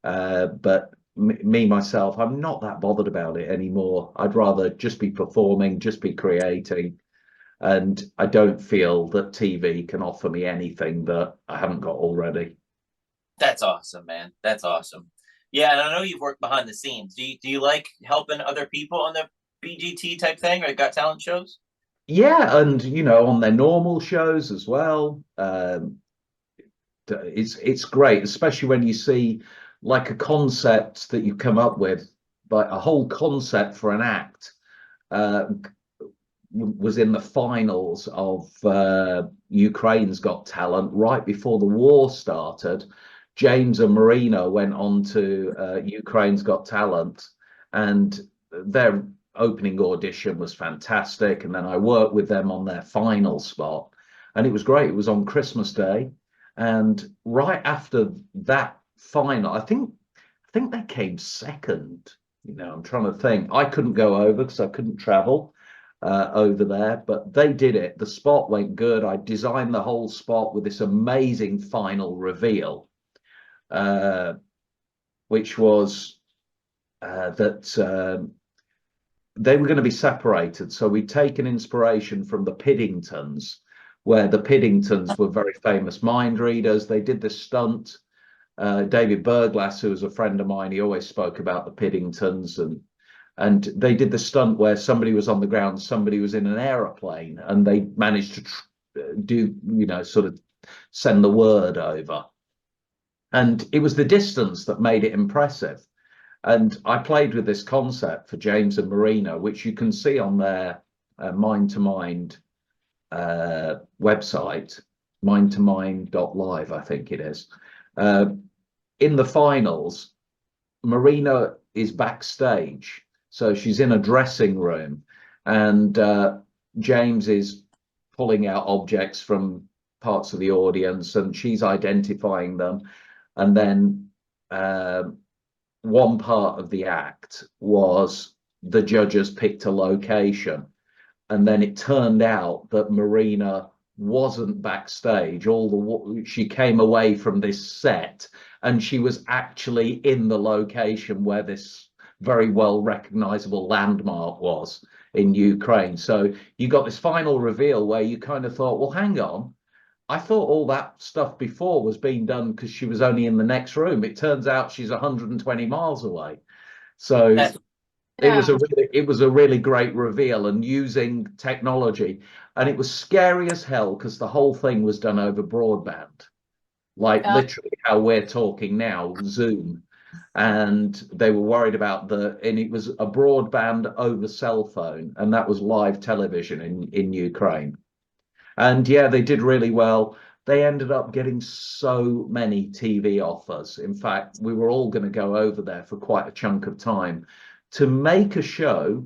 but me myself, I'm not that bothered about it anymore. I'd rather just be performing, just be creating. And I don't feel that TV can offer me anything that I haven't got already. That's awesome, man. That's awesome. Yeah, and I know you've worked behind the scenes. Do you like helping other people on the BGT type thing or Got Talent shows? Yeah, and on their normal shows as well. It's great, especially when you see like a concept that you come up with, like a whole concept for an act. Was in the finals of Ukraine's Got Talent right before the war started. James and Marina went on to Ukraine's Got Talent, and their opening audition was fantastic. And then I worked with them on their final spot, and it was great. It was on Christmas Day, and right after that final, I think they came second. I'm trying to think. I couldn't go over because I couldn't travel over there, but they did it. The spot went good. I designed the whole spot with this amazing final reveal, which was that they were going to be separated. So we'd taken inspiration from the Piddingtons, where the Piddingtons were very famous mind readers. They did this stunt. David Burglass, who was a friend of mine, he always spoke about the Piddingtons, and they did the stunt where somebody was on the ground, somebody was in an aeroplane, and they managed to do, sort of send the word over. And it was the distance that made it impressive. And I played with this concept for James and Marina, which you can see on their Mind to Mind website, mindtomind.live, I think it is. In the finals, Marina is backstage. So she's in a dressing room, and James is pulling out objects from parts of the audience, and she's identifying them. And then one part of the act was the judges picked a location, and then it turned out that Marina wasn't backstage. She came away from this set, and she was actually in the location where this very well recognizable landmark was in Ukraine. So you got this final reveal where you kind of thought, well, hang on, I thought all that stuff before was being done because she was only in the next room. It turns out she's 120 miles away. So it was a really great reveal, and using technology, and it was scary as hell because the whole thing was done over broadband, like literally how we're talking now, Zoom. and they were worried about and it was a broadband over cell phone, and that was live television in Ukraine. And yeah, they did really well. They ended up getting so many TV offers. In fact, we were all going to go over there for quite a chunk of time to make a show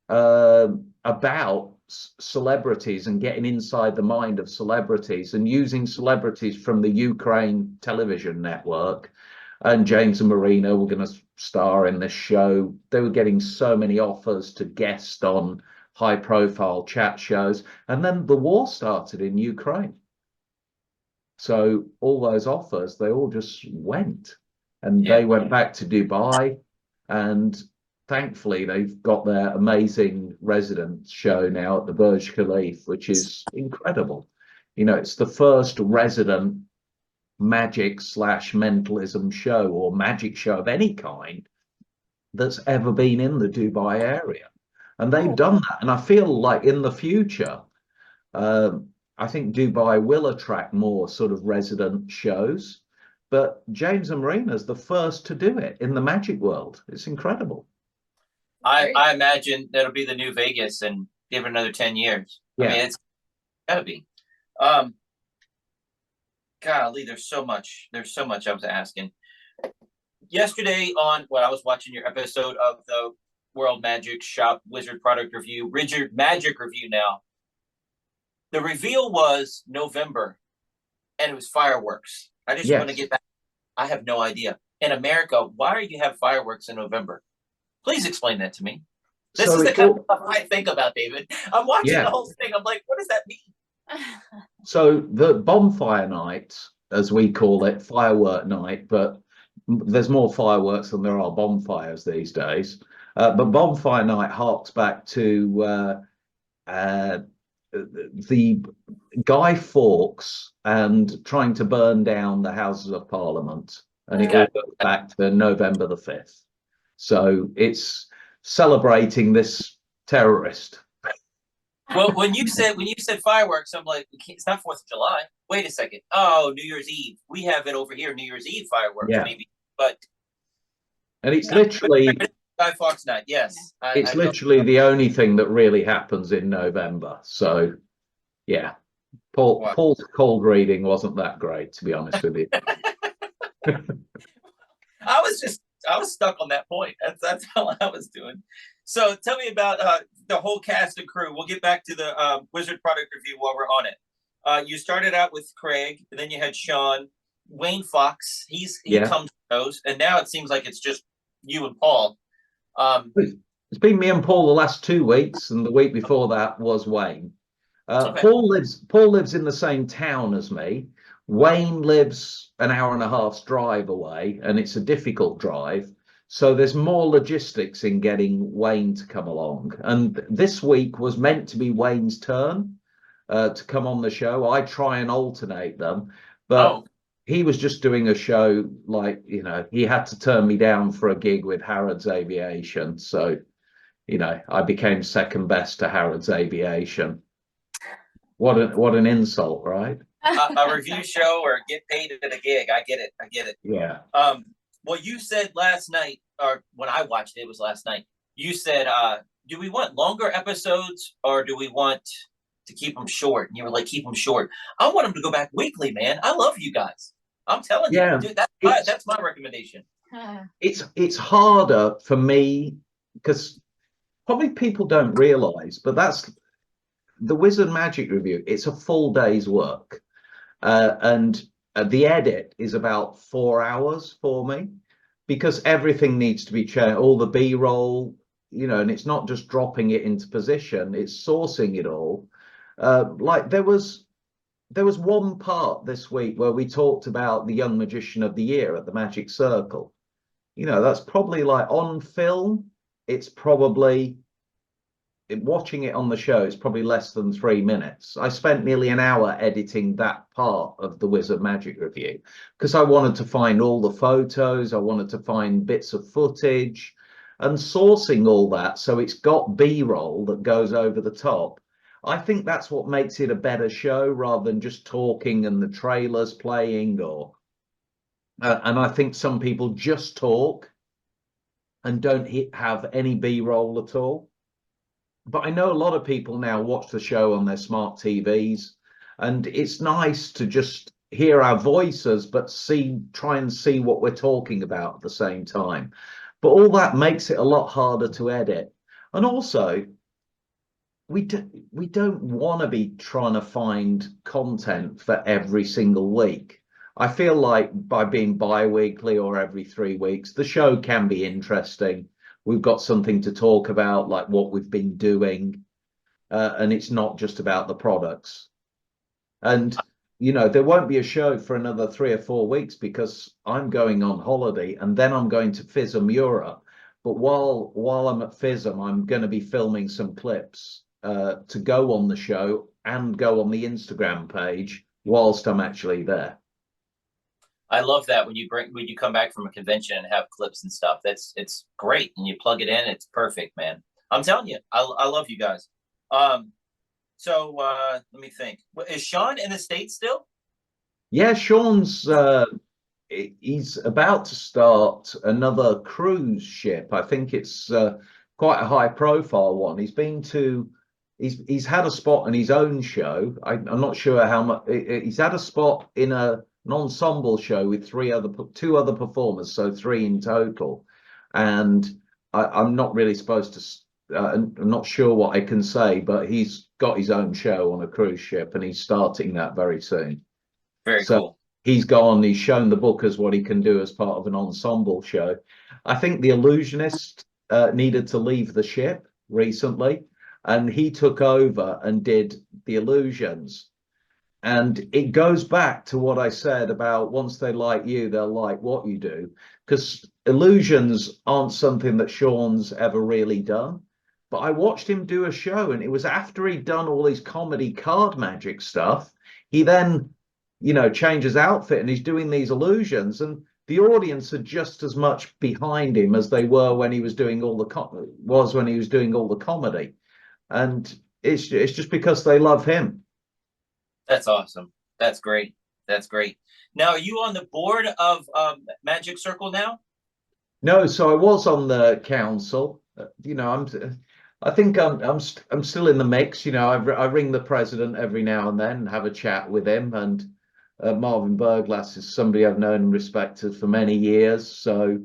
about celebrities and getting inside the mind of celebrities and using celebrities from the Ukraine television network. And James and Marina were going to star in this show. They were getting so many offers to guest on high profile chat shows. And then the war started in Ukraine. So all those offers, they all just went, and they went back to Dubai. And thankfully, they've got their amazing resident show now at the Burj Khalifa, which is incredible. You know, it's the first resident magic/mentalism show or magic show of any kind that's ever been in the Dubai area. And they've done that. And I feel like in the future, I think Dubai will attract more sort of resident shows. But James and Marina's the first to do it in the magic world. It's incredible. I imagine that'll be the new Vegas and give it another 10 years. Yeah. I mean, it's gotta be. Golly, there's so much I was asking. Yesterday I was watching your episode of the World Magic Shop Wizard Product Review, Wizard Magic Review now. The reveal was November, and it was fireworks. I just want to get back. I have no idea. In America, why do you have fireworks in November? Please explain that to me. This is the kind of stuff I think about, David. I'm watching the whole thing. I'm like, what does that mean? So the bonfire night, as we call it, firework night, but there's more fireworks than there are bonfires these days. But bonfire night harks back to the Guy Fawkes and trying to burn down the Houses of Parliament, and it all goes back to November the 5th. So it's celebrating this terrorist. Well, when you said fireworks, I'm like, it's not 4th of July. Wait a second. Oh, New Year's Eve. We have it over here, New Year's Eve fireworks, maybe. And it's literally Guy Fawkes night. Yes, it's literally the only thing that really happens in November. So, yeah, Paul's cold reading wasn't that great, to be honest with you. I was stuck on that point. That's all I was doing. So tell me about the whole cast and crew. We'll get back to the Wizard Product Review while we're on it. You started out with Craig, and then you had Sean, Wayne Fox. He comes and goes, and now it seems like it's just you and Paul. It's been me and Paul the last 2 weeks, and the week before that was Wayne. Paul lives in the same town as me. Wayne lives an hour and a half's drive away, and it's a difficult drive. So there's more logistics in getting Wayne to come along. And this week was meant to be Wayne's turn to come on the show. I try and alternate them, but he was just doing a show, like, you know, he had to turn me down for a gig with Harrods Aviation. So, you know, I became second best to Harrods Aviation. What an insult, right? A review show or get paid at a gig. I get it. Yeah. Well, you said last night, or when I watched it, it was last night. You said, do we want longer episodes or do we want to keep them short? And you were like, keep them short. I want them to go back weekly, man. I love you guys. I'm telling you, dude, that's my recommendation. It's harder for me because probably people don't realize, but that's the Wizard Magic Review. It's a full day's work. And the edit is about 4 hours for me because everything needs to be changed, all the B-roll, you know, and it's not just dropping it into position, it's sourcing it all. Like there was one part this week where we talked about the Young Magician of the Year at the Magic Circle. You know, that's probably like on film, it's probably, watching it on the show, it's probably less than 3 minutes. I spent nearly an hour editing that part of the Wizard Magic Review because I wanted to find all the photos, I wanted to find bits of footage and sourcing all that so it's got B-roll that goes over the top. I think that's what makes it a better show rather than just talking and the trailers playing or, And I think some people just talk and don't have any B-roll at all. But I know a lot of people now watch the show on their smart TVs, and it's nice to just hear our voices, but try and see what we're talking about at the same time. But all that makes it a lot harder to edit. And also, we don't want to be trying to find content for every single week. I feel like by being bi-weekly or every 3 weeks, the show can be interesting. We've got something to talk about, like what we've been doing, and it's not just about the products. And there won't be a show for another 3 or 4 weeks because I'm going on holiday, and then I'm going to FISM Europe. But while I'm at FISM, I'm going to be filming some clips to go on the show and go on the Instagram page whilst I'm actually there. I love that when you come back from a convention and have clips and stuff. It's great, and you plug it in. It's perfect, man. I'm telling you, I love you guys. So let me think. Is Sean in the States still? Yeah, Sean's he's about to start another cruise ship. I think it's quite a high profile one. He's had a spot in his own show. I'm not sure how much. He's had a spot in an ensemble show with two other performers, so 3 in total. And I'm not really supposed to. I'm not sure what I can say, but he's got his own show on a cruise ship, and he's starting that very soon. Very cool. He's shown the bookers what he can do as part of an ensemble show. I think the illusionist needed to leave the ship recently, and he took over and did the illusions. And it goes back to what I said about once they like you, they'll like what you do, because illusions aren't something that Sean's ever really done. But I watched him do a show, and it was after he'd done all his comedy card magic stuff. He then change his outfit, and he's doing these illusions, and the audience are just as much behind him as they were when he was doing all the comedy, and it's just because they love him. That's awesome. That's great. That's great. Now, are you on the board of Magic Circle now? No, so I was on the council. I think I'm still in the mix. I ring the president every now and then and have a chat with him, and Marvin Berglass is somebody I've known and respected for many years. So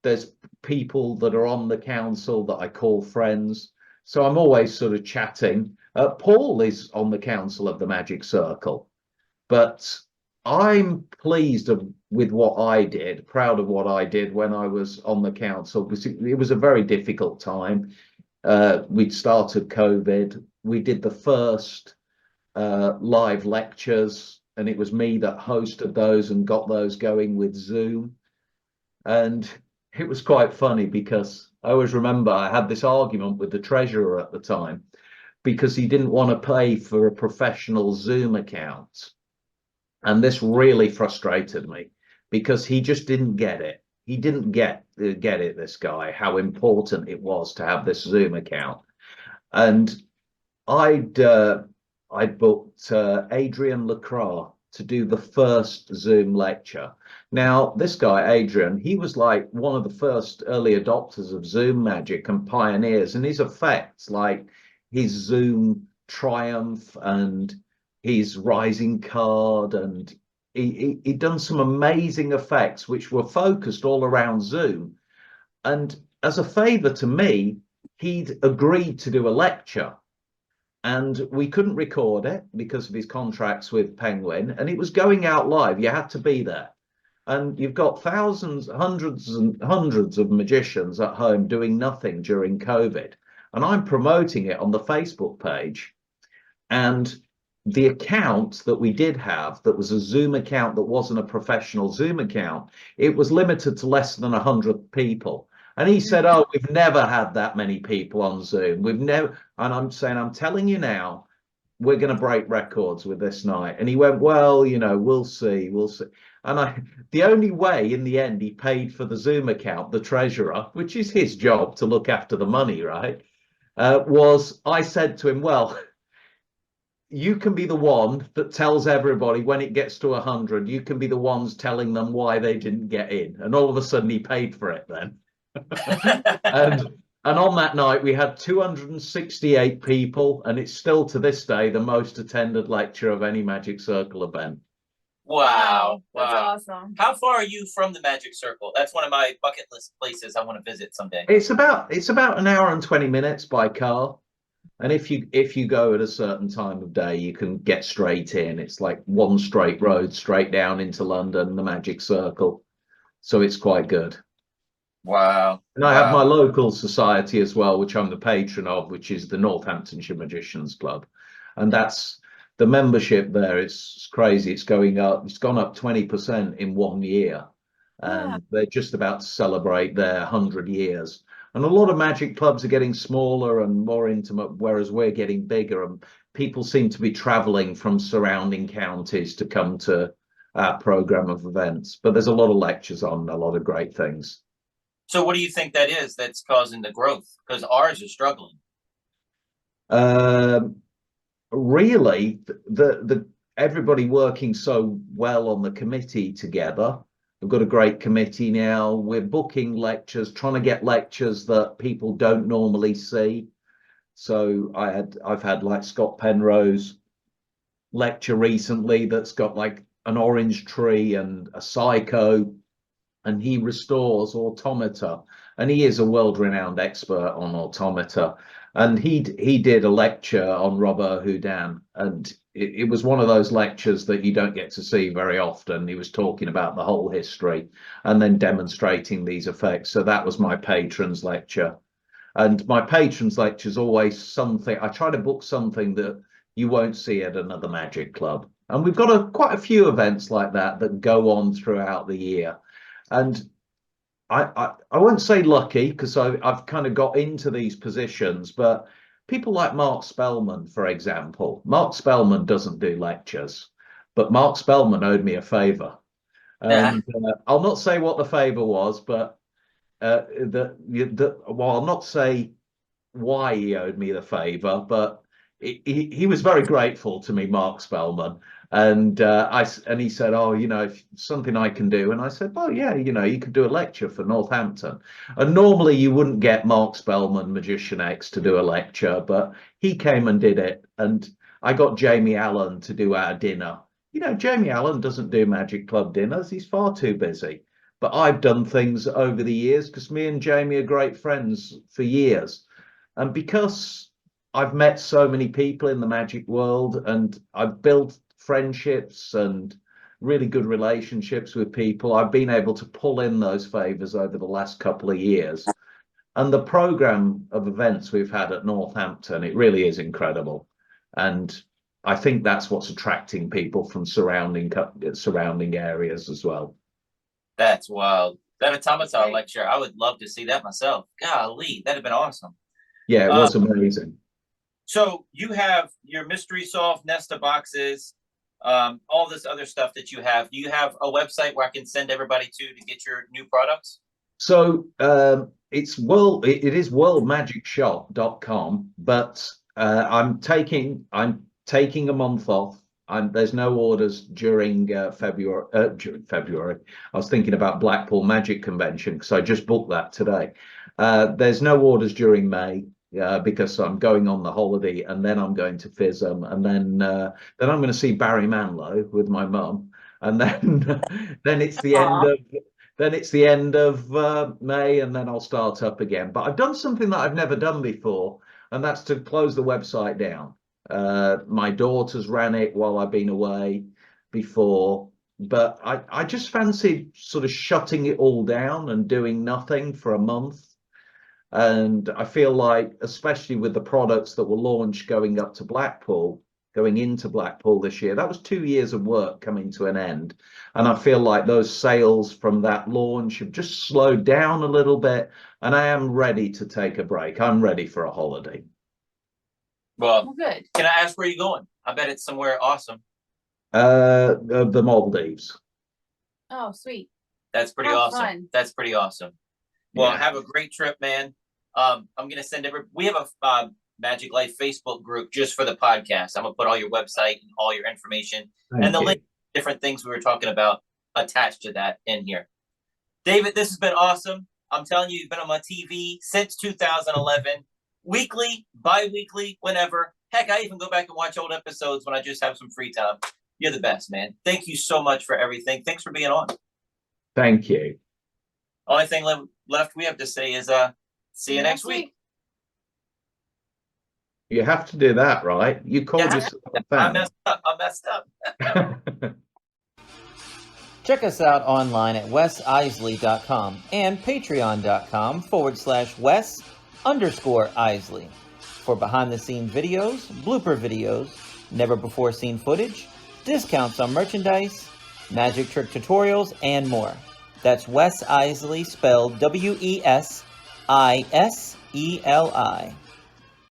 there's people that are on the council that I call friends. So I'm always sort of chatting. Paul is on the council of the Magic Circle, but I'm pleased with what I did, proud of what I did when I was on the council, because it was a very difficult time. We'd started COVID. We did the first live lectures, and it was me that hosted those and got those going with Zoom. And it was quite funny because I always remember I had this argument with the treasurer at the time because he didn't want to pay for a professional Zoom account. And this really frustrated me because he just didn't get it. He didn't get it, this guy, how important it was to have this Zoom account. And I'd booked Adrian Lacroix to do the first Zoom lecture. Now, this guy, Adrian, he was like one of the first early adopters of Zoom magic and pioneers, and his effects, like his Zoom Triumph and his Rising card, and he'd done some amazing effects which were focused all around Zoom. And as a favor to me, he'd agreed to do a lecture, and we couldn't record it because of his contracts with Penguin, and it was going out live. You had to be there. And you've got thousands, hundreds and hundreds of magicians at home doing nothing during COVID. And I'm promoting it on the Facebook page. And the account that we did have, that was a Zoom account that wasn't a professional Zoom account, it was limited to less than 100 people. And he said, oh, we've never had that many people on Zoom. We've never. And I'm saying, I'm telling you now, we're going to break records with this night. And he went, well, we'll see. We'll see. And the only way in the end he paid for the Zoom account, the treasurer, which is his job to look after the money, right, was I said to him, well, you can be the one that tells everybody when it gets to 100, you can be the ones telling them why they didn't get in. And all of a sudden he paid for it then. And on that night we had 268 people, and it's still to this day the most attended lecture of any Magic Circle event. Wow. That's Wow. awesome. How far are you from the Magic Circle? That's one of my bucket list places I want to visit someday. It's about an hour and 20 minutes by car. And if you go at a certain time of day, you can get straight in. It's like one straight road straight down into London, the Magic Circle. So it's quite good. Wow. And I have my local society as well, which I'm the patron of, which is the Northamptonshire Magicians Club. And that's the membership there. It's crazy. It's going up. It's gone up 20% in 1 year. And they're just about to celebrate their 100 years. And a lot of magic clubs are getting smaller and more intimate, whereas we're getting bigger. And people seem to be traveling from surrounding counties to come to our program of events. But there's a lot of lectures on, a lot of great things. So what do you think that is that's causing the growth? Because ours are struggling. Really, the everybody working so well on the committee together. We've got a great committee now. We're booking lectures, trying to get lectures that people don't normally see. So I've had like Scott Penrose lecture recently that's got like an orange tree and a psycho, and he restores automata, and he is a world-renowned expert on automata. And he did a lecture on Robert Houdin, and it was one of those lectures that you don't get to see very often. He was talking about the whole history and then demonstrating these effects. So that was my patron's lecture. And my patron's lecture is always something. I try to book something that you won't see at another magic club. And we've got quite a few events like that go on throughout the year. And I won't say lucky, because I've kind of got into these positions, but people like Mark Spellman, for example. Mark Spellman doesn't do lectures, but Mark Spellman owed me a favor. And I'll not say what the favor was, but I'll not say why he owed me the favor, but he was very grateful to me, Mark Spellman. And he said, oh, if something I can do. And I said, well, yeah, you could do a lecture for Northampton. And normally you wouldn't get Mark Spellman, Magician X, to do a lecture, but he came and did it. And I got Jamie Allen to do our dinner. Jamie Allen doesn't do Magic Club dinners. He's far too busy. But I've done things over the years because me and Jamie are great friends for years. And because I've met so many people in the magic world, and I've built friendships and really good relationships with people, I've been able to pull in those favors over the last couple of years. And the program of events we've had at Northampton, it really is incredible. And I think that's what's attracting people from surrounding areas as well. That's wild. That automata lecture, I would love to see that myself. Golly, that'd have been awesome. Yeah, it was amazing. So you have your mystery solved, Nesta boxes, all this other stuff that you have. Do you have a website where I can send everybody to get your new products? So it is worldmagicshop.com, but I'm taking a month off. There's no orders during February. I was thinking about Blackpool Magic Convention because I just booked that today. There's no orders during May. Because I'm going on the holiday, and then I'm going to FISM, and then I'm going to see Barry Manilow with my mum, and then it's the end of May, and then I'll start up again. But I've done something that I've never done before, and that's to close the website down. My daughters ran it while I've been away before, but I just fancied sort of shutting it all down and doing nothing for a month. And I feel like, especially with the products that were launched going into Blackpool this year, that was 2 years of work coming to an end. And I feel like those sales from that launch have just slowed down a little bit. And I am ready to take a break. I'm ready for a holiday. Well, good. Can I ask where you're going? I bet it's somewhere awesome. The Maldives. Oh, sweet. That's pretty awesome. Fun. That's pretty awesome. Well, have a great trip, man. I'm gonna send we have a Magiclife Facebook group just for the podcast. I'm gonna put all your website and all your information and the you. link to different things we were talking about attached to that in here. David, this has been awesome. I'm telling you, you've been on my TV since 2011, weekly, bi-weekly, whenever. Heck, I even go back and watch old episodes when I just have some free time. You're the best, man. Thank you so much for everything. Thanks for being on. Thank you. Only thing left we have to say is see you next week. You have to do that, right? You called Yeah, yourself a I fan. messed up. Check us out online at wesisley.com and patreon.com/Wes_Isley for behind-the-scenes videos, blooper videos, never-before-seen footage, discounts on merchandise, magic trick tutorials, and more. That's Wes Iseli, spelled WESISELI.